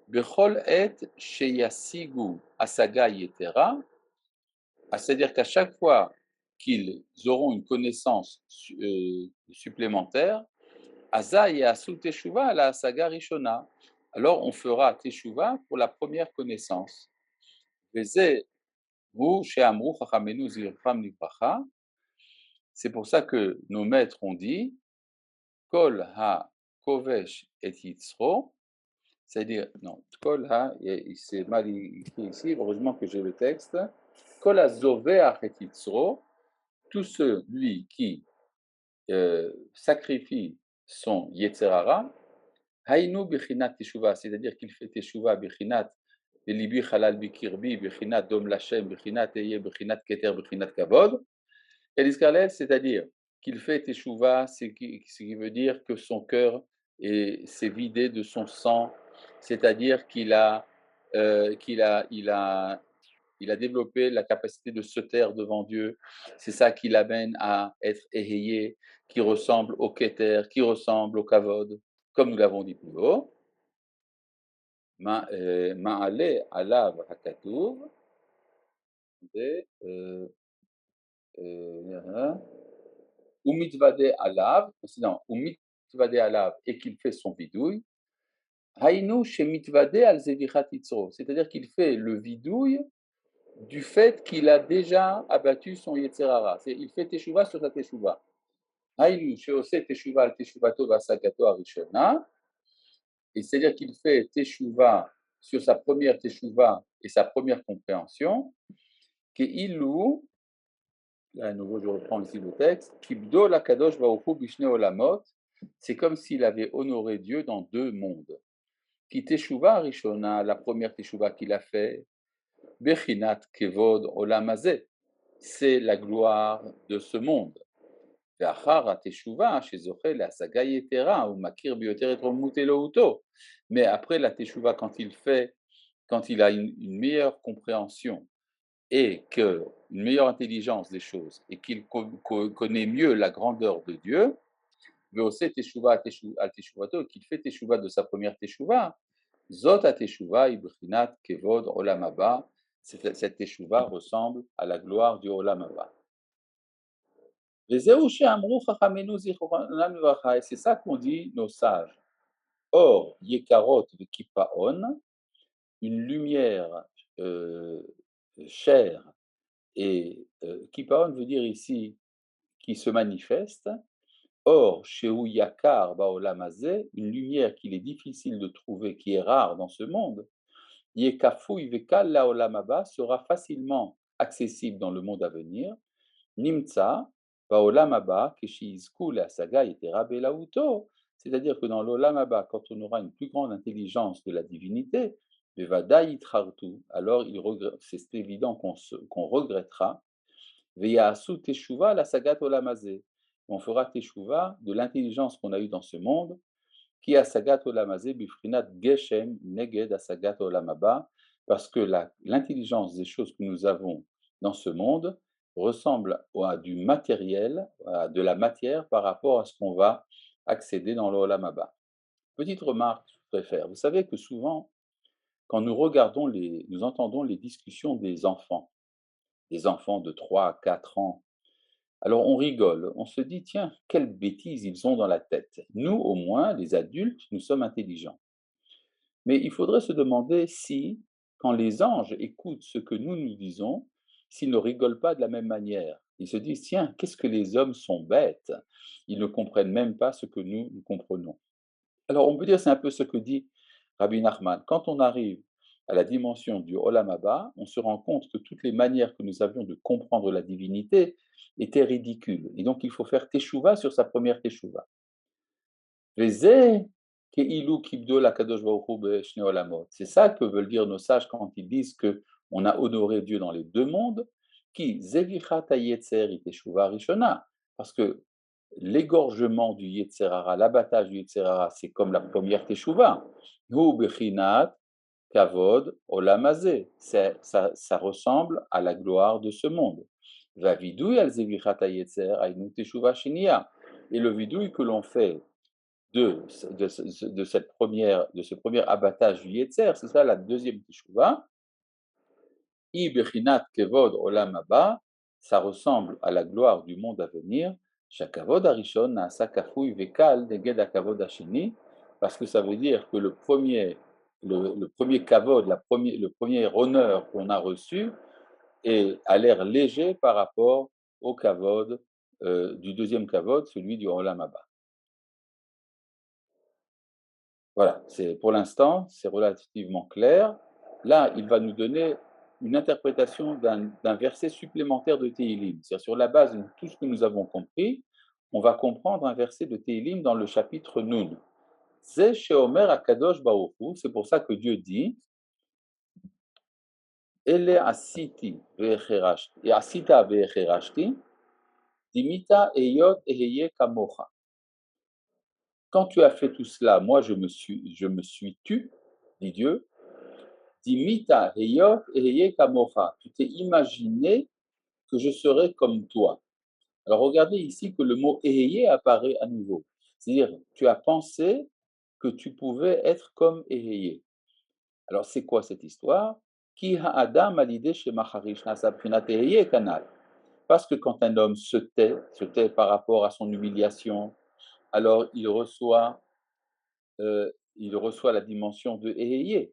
Bechol et Sheyasigu Asaga Yetera, c'est-à-dire qu'à chaque fois qu'ils auront une connaissance supplémentaire, Aza et Asu Teshuva la Asaga Rishona, alors on fera Teshuva pour la première connaissance. Veze c'est pour ça que nos maîtres ont dit Kol ha kovesh et yitzro, c'est-à-dire, non, Kol ha, c'est mal écrit ici, heureusement que j'ai le texte. Kol ha zoveach et yitzro, tout celui qui sacrifie son yetzerara, hainu bichinat teshuva, c'est-à-dire qu'il fait teshuva bichinat Libi halal bikirbi, bichinat dom lachem, bichinat eye, bichinat keter, bichinat kavod. Et c'est-à-dire qu'il fait teshuva, ce qui veut dire que son cœur s'est vidé de son sang, c'est-à-dire qu'il a développé la capacité de se taire devant Dieu. C'est ça qui l'amène à être éhayé, qui ressemble au keter, qui ressemble au kavod, comme nous l'avons dit plus haut. Ma'ale alav hakatuv, umitvade alav, non, umitvade alav, et qu'il fait son vidouille, hainu shemitvade al zevichat yitzro, c'est-à-dire qu'il fait le vidouille du fait qu'il a déjà abattu son yetzerara, il fait teshuva sur sa teshuva. Hainu sheose teshuva al teshuvato vasagato arishona, et c'est-à-dire qu'il fait teshuva sur sa première teshuva et sa première compréhension, que ilu, là, à nouveau, je reprends ici le texte. Kibdo la kadosh baruchu bishne olamot. C'est comme s'il avait honoré Dieu dans deux mondes. Ki teshuva rishona, la première teshuva qu'il a fait, bechinat kevod olamazé. C'est la gloire de ce monde. Ve'achar teshuva shezoche la saga yetera ou makir bioter et romutelo uto. Mais après la teshuva, quand il a une meilleure compréhension et qu'une meilleure intelligence des choses, et qu'il connaît mieux la grandeur de Dieu, qu'il fait teshuva de sa première teshuva, zot teshuva ibrinat kevod olam haba, cette teshuva ressemble à la gloire du olam haba. Et c'est ça qu'ont dit nos sages. Or, yekarot v'kipaon, une lumière chère, et Kipaon veut dire ici qui se manifeste. Or, chez Yakar Baolamazé, une lumière qu'il est difficile de trouver, qui est rare dans ce monde, Yekafou Vekal Laolamaba sera facilement accessible dans le monde à venir. Nimtsa Baolamaba Keshizku la saga Yetera Belauto, c'est-à-dire que dans l'Olamaba, quand on aura une plus grande intelligence de la divinité, alors c'est évident qu'on regrettera. Veyasu teshuva la sagat olamazé. On fera teshuva de l'intelligence qu'on a eue dans ce monde, qui a sagat olamazé bifrinat geshem neged asagat olamaba, parce que l'intelligence des choses que nous avons dans ce monde ressemble à du matériel, à de la matière par rapport à ce qu'on va accéder dans le Olam Haba. Petite remarque, je voudrais faire. Vous savez que souvent, quand nous entendons les discussions des enfants de 3 à 4 ans, alors on rigole, on se dit: «Tiens, quelle bêtise ils ont dans la tête». Nous, au moins, les adultes, nous sommes intelligents. Mais il faudrait se demander si, quand les anges écoutent ce que nous disons, s'ils ne rigolent pas de la même manière. Ils se disent: «Tiens, qu'est-ce que les hommes sont bêtes, ils ne comprennent même pas ce que nous comprenons». Alors on peut dire c'est un peu ce que dit Rabbi Nachman. Quand on arrive à la dimension du Olam Haba, on se rend compte que toutes les manières que nous avions de comprendre la divinité étaient ridicules. Et donc il faut faire teshuva sur sa première teshuva. C'est ça que veulent dire nos sages quand ils disent que on a honoré Dieu dans les deux mondes, qui parce que l'égorgement du Yetzer Hara, l'abattage du Yetzer Hara, c'est comme la première teshuva. Hu bechinat kavod olam hazeh. Ça ressemble à la gloire de ce monde. Vavidouille al zevichat hayetzer ainu teshuva sheniya. Et le vidouille que l'on fait de ce premier abattage du Yetzer, c'est ça la deuxième teshuva. I bechinat kevod olam haba, ça ressemble à la gloire du monde à venir. Shakavod arishon naasa kafui vekal neged hakavod hasheni, parce que ça veut dire que le premier kavod, le premier honneur qu'on a reçu a l'air léger par rapport au kavod du deuxième kavod, celui du olam haba. Voilà, pour l'instant, c'est relativement clair. Là, il va nous donner une interprétation d'un verset supplémentaire de Tehillim. C'est-à-dire, sur la base de tout ce que nous avons compris, on va comprendre un verset de Tehillim dans le chapitre Nun. Zeh sheomer akadosh baruch hu, c'est pour ça que Dieu dit Ele asiti ve'echerashti, asita ve'echerashti, dimita eyot eheye kamocha. Quand tu as fait tout cela, moi je me suis tu, dit Dieu. Dimita heyot eheye kamocha. Tu t'es imaginé que je serais comme toi. Alors regardez ici que le mot eheye apparaît à nouveau. C'est-à-dire, tu as pensé que tu pouvais être comme eheye. Alors c'est quoi cette histoire? Ki ha'adam alideh shemacharish nasa b'chinat eheye kanal. Parce que quand un homme se tait par rapport à son humiliation, alors il reçoit la dimension de eheye.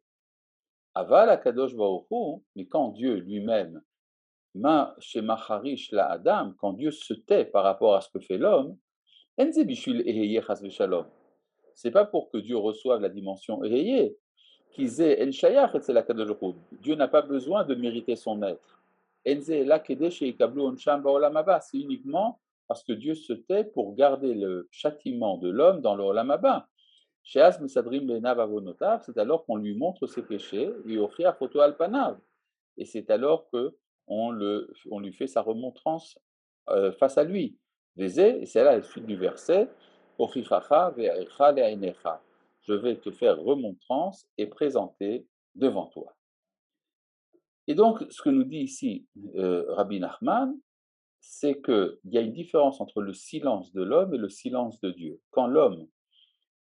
Aval akadosh baruch hu, mais quand Dieu lui-même Ma shemacharish la Adam, quand Dieu se tait par rapport à ce que fait l'homme, enze bishul eheye chas v'shalom. C'est pas pour que Dieu reçoive la dimension eheye, qu'ils en shayach etzel hakadosh baruch hu. Dieu n'a pas besoin de mériter son être. Enze la kedeh sheikablu onsham ba'olam haba. C'est uniquement parce que Dieu se tait pour garder le châtiment de l'homme dans le olam haba. Sheaz mesadrim le'enav avonotav, c'est alors qu'on lui montre ses péchés, et offrir photo alpanav. Et c'est alors que on lui fait sa remontrance face à lui. Et c'est là la suite du verset, je vais te faire remontrance et présenter devant toi. Et donc, ce que nous dit ici Rabbi Nachman, c'est qu'il y a une différence entre le silence de l'homme et le silence de Dieu. Quand l'homme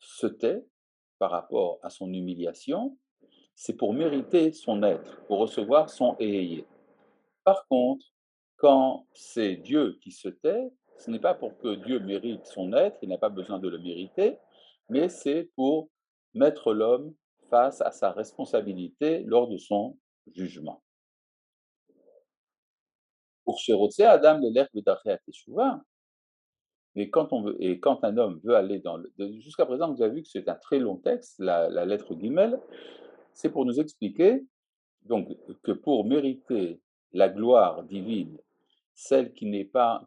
se tait par rapport à son humiliation, c'est pour mériter son être, pour recevoir son eheye. Par contre, quand c'est Dieu qui se tait, ce n'est pas pour que Dieu mérite son être, il n'a pas besoin de le mériter, mais c'est pour mettre l'homme face à sa responsabilité lors de son jugement. Pour Shérotse, Adam l'élève de Daré à Teshuvah, mais quand un homme veut aller jusqu'à présent, vous avez vu que c'est un très long texte, la lettre Guimel, c'est pour nous expliquer donc que pour mériter la gloire divine, celle qui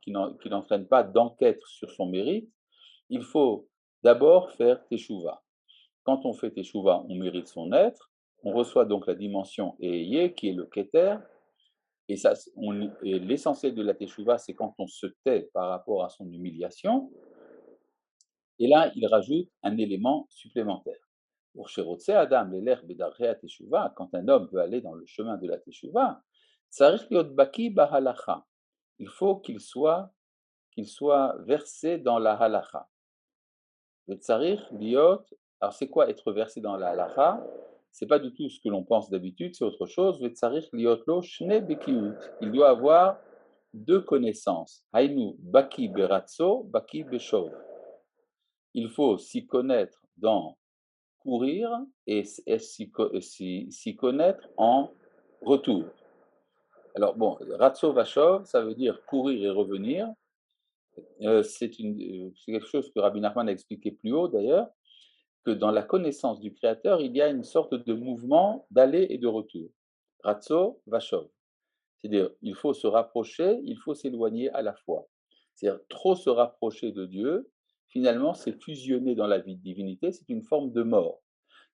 n'entraîne pas d'enquête sur son mérite, il faut d'abord faire teshuva. Quand on fait teshuva, on mérite son être, on reçoit donc la dimension Eheye, qui est le Keter, et l'essentiel de la teshuva, c'est quand on se tait par rapport à son humiliation, et là, il rajoute un élément supplémentaire. Pour Sherotse Adam, l'élève bedarrea teshuva, quand un homme veut aller dans le chemin de la teshuva, tsarich liot baki bahalacha. il faut qu'il soit versé dans la halacha. Vetzarich liot, alors c'est quoi être versé dans la halacha? C'est pas du tout ce que l'on pense d'habitude, c'est autre chose. Vetzarich liot lo shne bekiut. Il doit avoir deux connaissances. Hainu baki beratso, baki beshov. Il faut s'y connaître dans courir et s'y connaître en retour. Alors bon, ratso vachov, ça veut dire courir et revenir. C'est quelque chose que Rabbi Nachman a expliqué plus haut d'ailleurs, que dans la connaissance du Créateur, il y a une sorte de mouvement d'aller et de retour. Ratso vachov. C'est-à-dire, il faut se rapprocher, il faut s'éloigner à la fois. C'est-à-dire, trop se rapprocher de Dieu, finalement, c'est fusionner dans la divinité, c'est une forme de mort.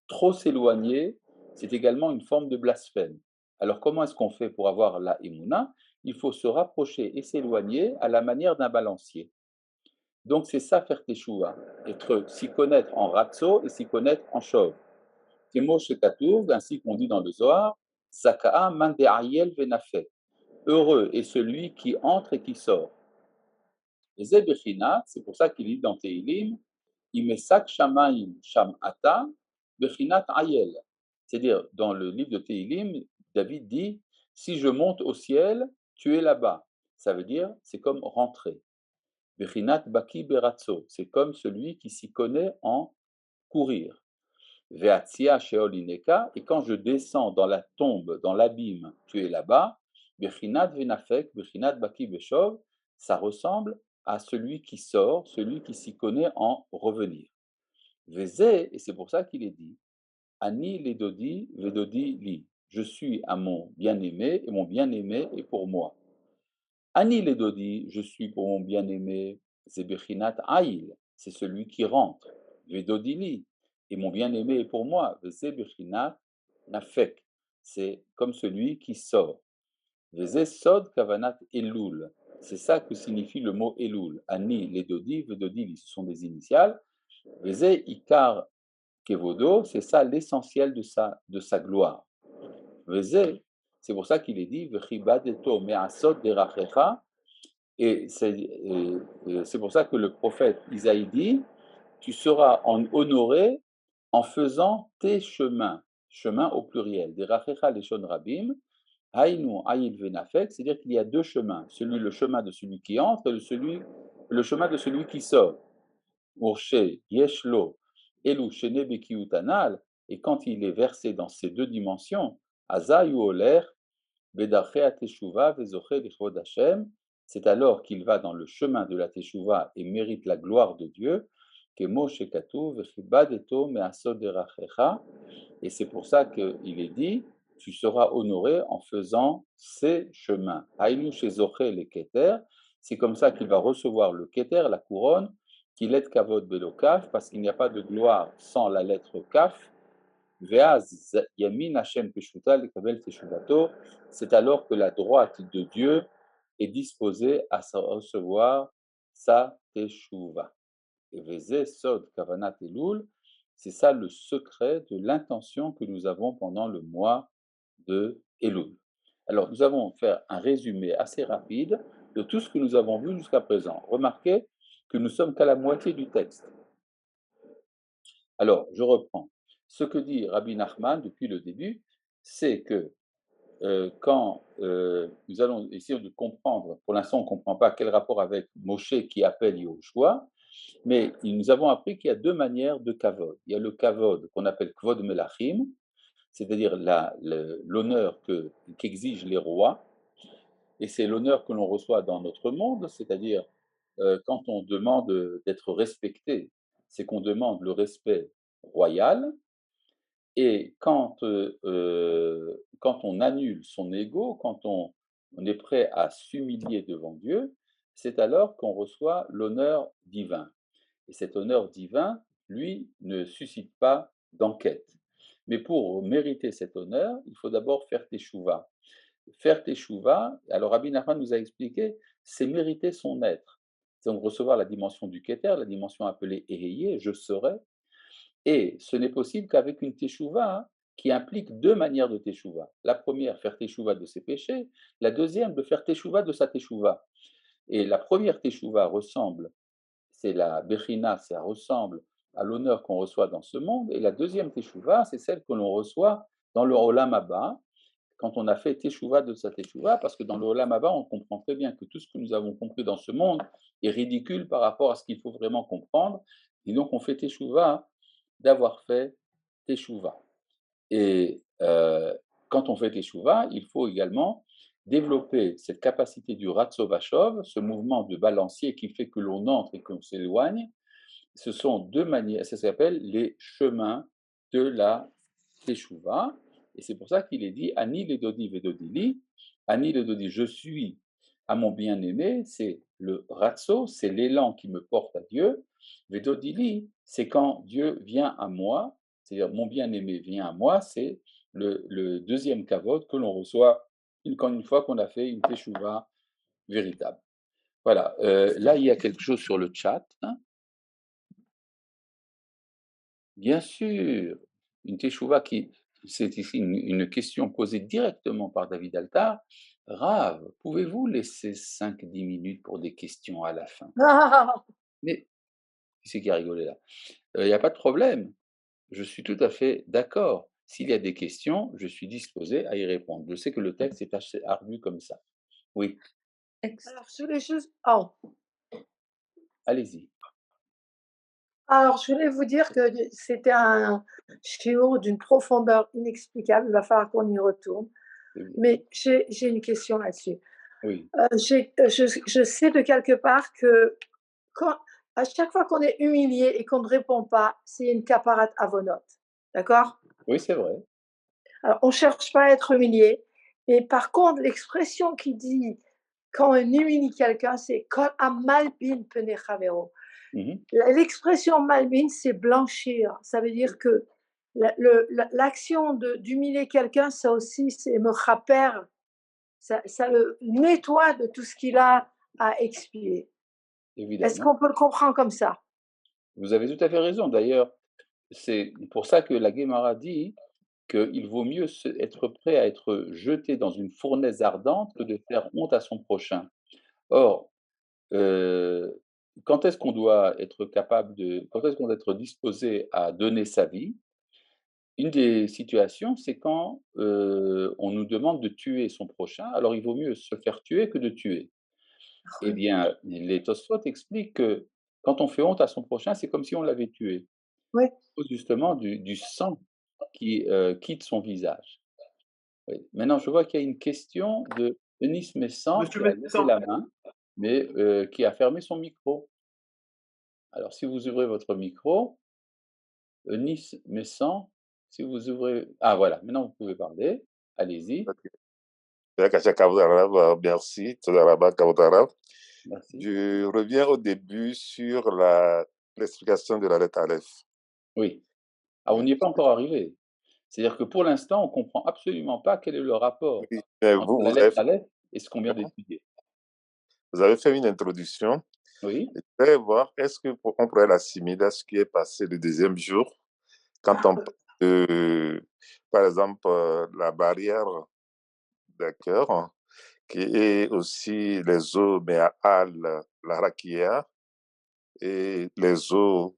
Trop s'éloigner, c'est également une forme de blasphème. Alors, comment est-ce qu'on fait pour avoir la émouna? Il faut se rapprocher et s'éloigner à la manière d'un balancier. Donc, c'est ça faire teshuva, s'y connaître en ratso et s'y connaître en shov. Kemo shekatuv, ainsi qu'on dit dans le Zohar, Zaka'a man de'ayel venafek. Heureux est celui qui entre et qui sort. Et Zebechinat, c'est pour ça qu'il dit dans Teilim, Imesak Shamaim Sham Ata, Bechinat Ayel. C'est-à-dire, dans le livre de Teilim, David dit, si je monte au ciel, tu es là-bas. Ça veut dire, c'est comme rentrer. Bechinat Baki Beratso, c'est comme celui qui s'y connaît en courir. Veatzia Sheol Ineka, et quand je descends dans la tombe, dans l'abîme, tu es là-bas. Bechinat Venafek, Bechinat Baki Beshov, ça ressemble à celui qui sort, celui qui s'y connaît en revenir. Vezé, et c'est pour ça qu'il est dit, Ani Ledodi, Vedodi Li, je suis à mon bien-aimé, et mon bien-aimé est pour moi. Ani Ledodi, je suis pour mon bien-aimé, c'est Bechinat Aïl, c'est celui qui rentre. Vedodi Li, et mon bien-aimé est pour moi. Vezé Bechinat Nafek, c'est comme celui qui sort. Vezé Sod Kavanat Elul, c'est ça que signifie le mot Elul. Ani Ledodi, Vedodi Li, ce sont des initiales. Vezé Ikar Kevodo, c'est ça l'essentiel de sa gloire. Vezé, c'est pour ça qu'il est dit Vechibadeto me'asot derachecha, et c'est pour ça que le prophète Isaïe dit tu seras honoré en faisant tes chemins, chemins au pluriel, derachecha leshon rabim, hainu ayil venafek, c'est-à-dire qu'il y a deux chemins, le chemin de celui qui entre et le chemin de celui qui sort. Urshe, Yeshlo, Elu, Shene Bekiutanal, et quand il est versé dans ces deux dimensions, Azayu Oler, Bedarche Teshuva, Vezoche Lichvod Hashem, c'est alors qu'il va dans le chemin de la Teshuva et mérite la gloire de Dieu, Kemo Shekatu, Vechibad Eto, Measod Derachecha, et c'est pour ça qu'il est dit, tu seras honoré en faisant ces chemins. Haïlu Shezoche le Keter, c'est comme ça qu'il va recevoir le Keter, la couronne, qu'il est Kavod Belo Kaf, parce qu'il n'y a pas de gloire sans la lettre Kaf. Veaz Yamin Hashem Peshuta Lekabel Teshuvato, c'est alors que la droite de Dieu est disposée à recevoir sa Teshuva. Et Vezé Sod Kavanat Elul, c'est ça le secret de l'intention que nous avons pendant le mois de Elul. Alors, nous allons faire un résumé assez rapide de tout ce que nous avons vu jusqu'à présent. Remarquez que nous sommes qu'à la moitié du texte. Alors, je reprends. Ce que dit Rabbi Nachman depuis le début, c'est que quand nous allons essayer de comprendre, pour l'instant on ne comprend pas quel rapport avec Moshe qui appelle Yahushua, mais nous avons appris qu'il y a deux manières de kavod. Il y a le kavod qu'on appelle kvod melachim, c'est-à-dire l'honneur qu'exigent les rois, et c'est l'honneur que l'on reçoit dans notre monde, c'est-à-dire quand on demande d'être respecté, c'est qu'on demande le respect royal, et quand on annule son ego, quand on est prêt à s'humilier devant Dieu, c'est alors qu'on reçoit l'honneur divin. Et cet honneur divin, lui, ne suscite pas d'enquête. Mais pour mériter cet honneur, il faut d'abord faire teshuva. Faire teshuva, alors Rabbi Nachman nous a expliqué, c'est mériter son être. C'est donc recevoir la dimension du Keter, la dimension appelée Eheye, je serai. Et ce n'est possible qu'avec une teshuva qui implique deux manières de teshuva. La première, faire teshuva de ses péchés, la deuxième, de faire teshuva de sa teshuva. Et la première teshuva ressemble, c'est la bechina, ça ressemble à l'honneur qu'on reçoit dans ce monde, et la deuxième teshuva, c'est celle que l'on reçoit dans le olam haba, quand on a fait teshuva de sa teshuva, parce que dans le olam haba, on comprend très bien que tout ce que nous avons compris dans ce monde est ridicule par rapport à ce qu'il faut vraiment comprendre, et donc on fait teshuva d'avoir fait teshuva. Et quand on fait teshuva, il faut également développer cette capacité du ratso vachov, ce mouvement de balancier qui fait que l'on entre et qu'on s'éloigne. Ce sont deux manières, ça s'appelle les chemins de la teshuva. Et c'est pour ça qu'il est dit Ani le dodi vedodili, Ani le dodi, je suis à mon bien-aimé, c'est le ratso, c'est l'élan qui me porte à Dieu. Vedodili, c'est quand Dieu vient à moi, c'est-à-dire mon bien-aimé vient à moi, c'est le deuxième kavod que l'on reçoit une fois qu'on a fait une teshuva véritable. Voilà, là il y a quelque chose sur le chat. Hein. Bien sûr, une teshuva qui, c'est ici une question posée directement par David Altar. Rav, pouvez-vous laisser 5-10 minutes pour des questions à la fin? Mais, qui c'est qui a rigolé là? Il n'y a pas de problème, je suis tout à fait d'accord. S'il y a des questions, je suis disposé à y répondre. Je sais que le texte est assez ardu comme ça. Oui, Alors, je voulais juste oh, allez-y. alors je voulais vous dire que c'était un shiur d'une profondeur inexplicable, il va falloir qu'on y retourne. Mais j'ai une question là-dessus. Oui, Je sais de quelque part que quand à chaque fois qu'on est humilié et qu'on ne répond pas, c'est une caparate avonot. D'accord? oui, c'est vrai. Alors, on cherche pas à être humilié, mais par contre, l'expression qui dit quand on humilie quelqu'un, c'est kol amalbin pene chavero. Mhm. L'expression malbin, c'est blanchir. Ça veut dire que l'action d'humilier quelqu'un, ça aussi, c'est me chaper. Ça le nettoie de tout ce qu'il a à expier. Est-ce Évidemment. qu'on peut le comprendre comme ça? Vous avez tout à fait raison. D'ailleurs, c'est pour ça que la Guémara dit qu'il vaut mieux être prêt à être jeté dans une fournaise ardente que de faire honte à son prochain. Or, quand est-ce qu'on doit être capable de, quand est-ce qu'on doit être disposé à donner sa vie? Une des situations, c'est quand on nous demande de tuer son prochain, alors il vaut mieux se faire tuer que de tuer. Eh bien, les Tosfot expliquent que quand on fait honte à son prochain, c'est comme si on l'avait tué, Oui. cause justement du sang qui quitte son visage. Oui. Maintenant, je vois qu'il y a une question de Denis Messan Monsieur qui a levé Messan, la main, mais qui a fermé son micro. Alors, si vous ouvrez votre micro, Denis Messan, si vous ouvrez... Ah, voilà, maintenant vous pouvez parler. Allez-y, Merci, Todarabah Kaoutarab. merci. Je reviens au début sur l'explication de la lettre Aleph. Oui. Ah, on n'y est pas encore arrivé. C'est-à-dire que pour l'instant, on ne comprend absolument pas quel est le rapport Oui, mais entre vous, la lettre Aleph et ce qu'on vient d'étudier. vous avez fait une introduction. Oui, Je voudrais voir, est-ce qu'on pourrait l'assimiler à ce qui est passé le deuxième jour, quand on parle de, par exemple, la barrière, d'accord, qui est aussi les eaux Me'al, la Rakia, et les eaux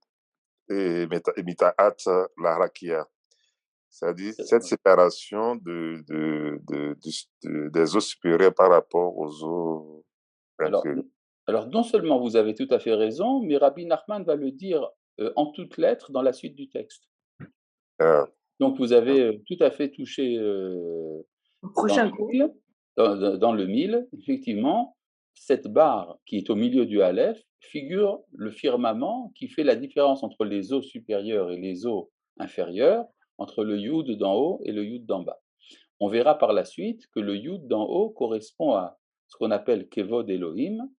et Mita'at, la Rakia. C'est-à-dire cette séparation des eaux supérieures par rapport aux eaux alors, inférieures. alors, non seulement vous avez tout à fait raison, mais Rabbi Nachman va le dire en toutes lettres dans la suite du texte. Euh, Donc vous avez tout à fait touché Au dans prochain le coup. mille, dans le mille, effectivement, cette barre qui est au milieu du Aleph figure le firmament qui fait la différence entre les eaux supérieures et les eaux inférieures, entre le Yud d'en haut et le Yud d'en bas. On verra par la suite que le Yud d'en haut correspond à ce qu'on appelle Kevod Elohim,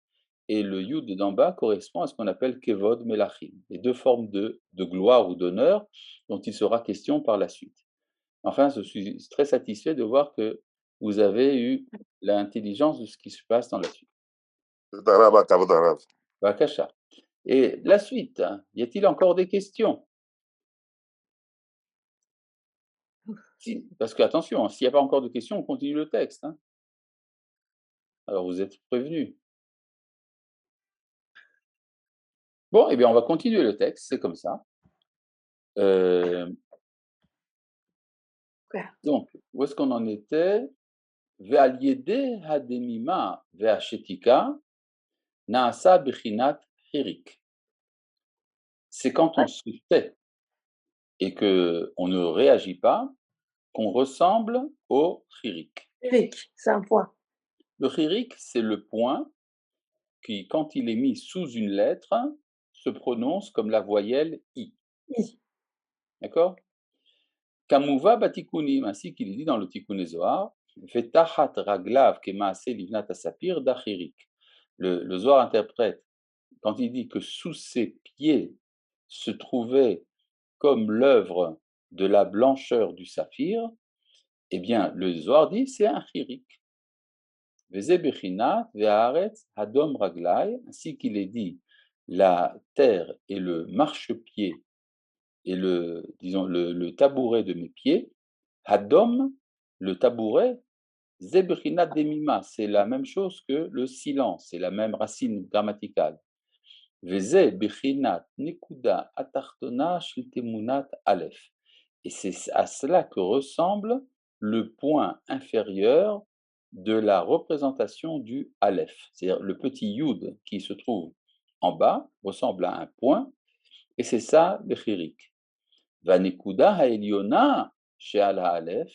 et le Yud d'en bas correspond à ce qu'on appelle Kevod Melachim, les deux formes de gloire ou d'honneur dont il sera question par la suite. Enfin, je suis très satisfait de voir que vous avez eu l'intelligence de ce qui se passe dans la suite. Bakasha. Et la suite, hein, y a-t-il encore des questions? Si, parce que attention, s'il n'y a pas encore de questions, on continue le texte. Hein. Alors vous êtes prévenus. Bon, eh bien, on va continuer le texte, c'est comme ça. Donc, où est-ce qu'on en était? Ve'al-yede hademima ve'ashetika na'asa bechinat hirik. C'est quand on se tait et qu'on ne réagit pas qu'on ressemble au chirik. Eric, c'est un point. Le chirik, c'est le point qui, quand il est mis sous une lettre, se prononce comme la voyelle I. I. D'accord? Kamuva batikunim, ainsi qu'il est dit dans le Tikkun Zohar, Vetachat raglav kemaase livnat asapir dachirik. Le Zohar interprète, quand il dit que sous ses pieds se trouvait comme l'œuvre de la blancheur du saphir, eh bien, le Zohar dit c'est un chirik. Veze bechinat ve'aretz hadom raglai, ainsi qu'il est dit, la terre et le marchepied et le tabouret de mes pieds, hadom, le tabouret, zebrinat demima, c'est la même chose que le silence, c'est la même racine grammaticale. Veze bechinat nekuda atartona shiltemunat aleph. Et c'est à cela que ressemble le point inférieur de la représentation du aleph, c'est-à-dire le petit yud qui se trouve en bas ressemble à un point, et c'est ça le chirik. Vanekuda haeliona she'al ha'alef,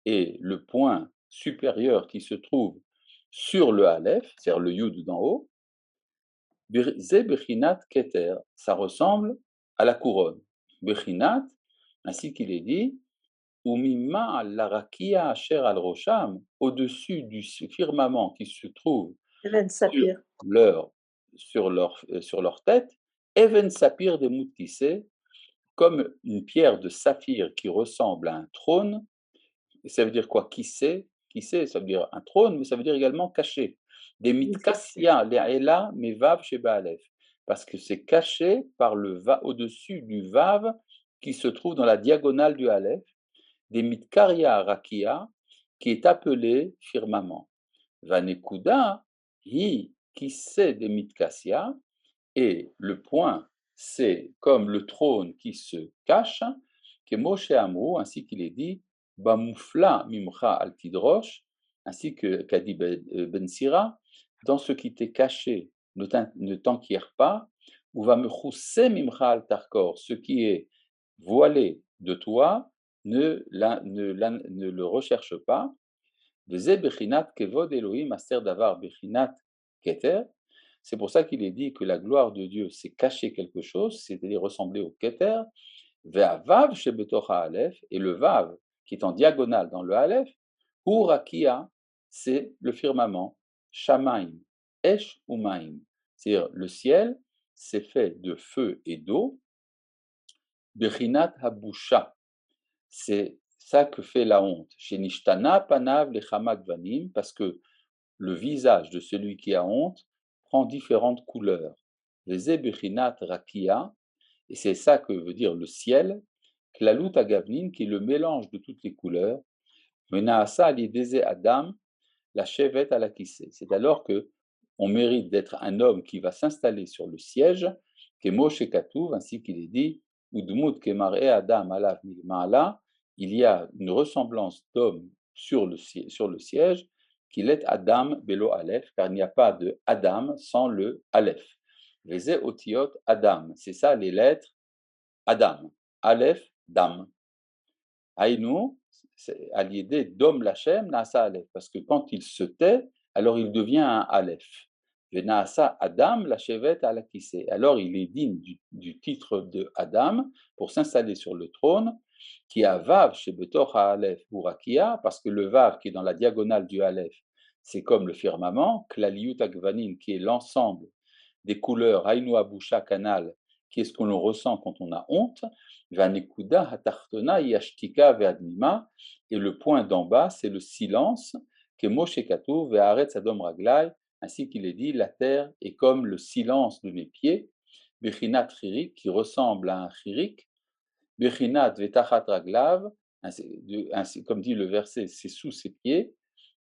et le point supérieur qui se trouve sur le aleph, c'est-à-dire le yud d'en haut, ze bechinat keter, ça ressemble à la couronne. Bechinat, ainsi qu'il est dit, umima larakia asher al rosham, au-dessus du firmament qui se trouve Even Sapir. sur leur tête, even sapir de moutissé, comme une pierre de saphir qui ressemble à un trône. Et ça veut dire quoi? Qui sait, ça veut dire un trône, mais ça veut dire également caché. Des mitkassia le'ela mevav sheba aleph, parce que c'est caché par le va au-dessus du vav qui se trouve dans la diagonale du aleph, des mitkaria rakia, qui est appelé firmament. Vanekuda hi qui sait des mitkassia, et le point c'est comme le trône qui se cache, que Moshe Amrou, ainsi qu'il est dit, Bamoufla mimcha al tidrosh, ainsi qu'a dit Ben Sira, dans ce qui t'est caché, ne t'enquiert pas, ou va me chousse mimcha al tarkor, ce qui est voilé de toi, ne le recherche pas. Veze bechinat kevod Elohim aster davar bechinat keter. C'est pour ça qu'il est dit que la gloire de Dieu, c'est cacher quelque chose, c'est-à-dire ressembler au keter. Ve'avav shebetoch ha'alef, et le vav qui est en diagonale dans le aleph, hu rakia, c'est le firmament, shamaim, esh umaim, c'est-à-dire le ciel, c'est fait de feu et d'eau. Bechinat habusha, c'est ça que fait la honte. Chez Nishtana panav lechamak vanim, parce que le visage de celui qui a honte prend différentes couleurs. Les bechinat rakia, et c'est ça que veut dire le ciel, klalut agavnin, qui est le mélange de toutes les couleurs, menaasa alideze adam, la chevet à la kissé. C'est alors que on mérite d'être un homme qui va s'installer sur le siège, kemo shekatuv, ainsi qu'il est dit, udmut kemare adam alav milmala, il y a une ressemblance d'homme sur le siège, qu'il est Adam belo Aleph, car il n'y a pas de Adam sans le Aleph. Veze otiot Adam, c'est ça les lettres Adam. Aleph, Dam. Aïnou, aliédé Dom Lachem, Naasa Aleph, parce que quand il se tait, alors il devient un Aleph. Naasa Adam, la chevet à la kissé. Alors il est digne du titre de Adam pour s'installer sur le trône, qui a Vav chez Betor Aleph ou Rakia, parce que le Vav qui est dans la diagonale du Aleph, c'est comme le firmament, Klaliut Akvanin, qui est l'ensemble des couleurs, Aïnou Abusha Kanal, qui est ce que l'on ressent quand on a honte, Vanekuda Hatartona Yashtika Veadmima, et le point d'en bas, c'est le silence, que Moshe Katou Ve'aretz Adom Raglai, ainsi qu'il est dit, la terre est comme le silence de mes pieds, Bechinat Chirik, qui ressemble à un chirik, Bechinat Vetachat Raglav, ainsi comme dit le verset, c'est sous ses pieds.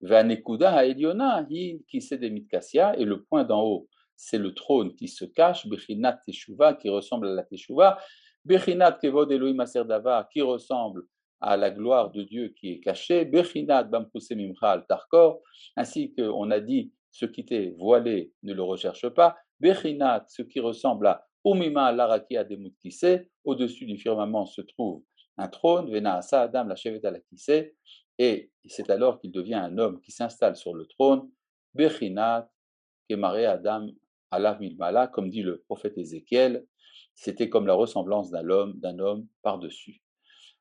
Vanekuda ha'elyona hi kiseh mitkassia, et le point d'en haut, c'est le trône qui se cache, Bechinat Teshuva, qui ressemble à la Teshuva, Bechinat Kevod Elohim Aser Davar, qui ressemble à la gloire de Dieu qui est cachée, Bechinat Bampruse Mimcha al Tarkor, ainsi qu'on a dit, ce qui t'est voilé, ne le recherche pas, Bechinat, ce qui ressemble à Umima Laraki Ademut Kiseh, au-dessus du firmament se trouve un trône, Venaasa Adam la Shevet al Kiseh, et c'est alors qu'il devient un homme qui s'installe sur le trône, Bechinat Kemare Adam Alav Milmala, comme dit le prophète Ézéchiel, c'était comme la ressemblance d'un homme par-dessus,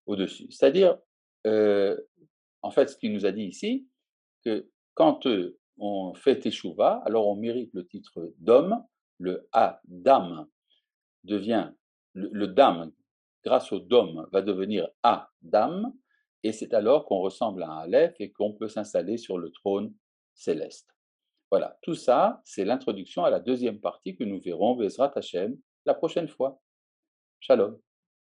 au-dessus. C'est-à-dire, en fait, ce qu'il nous a dit ici, que quand on fait Teshuvah, alors on mérite le titre d'homme, le Adam devient, le Dam, grâce au Dom, va devenir Adam, et c'est alors qu'on ressemble à un Aleph et qu'on peut s'installer sur le trône céleste. Voilà, tout ça, c'est l'introduction à la deuxième partie que nous verrons, Bezrat Hashem, la prochaine fois. Shalom.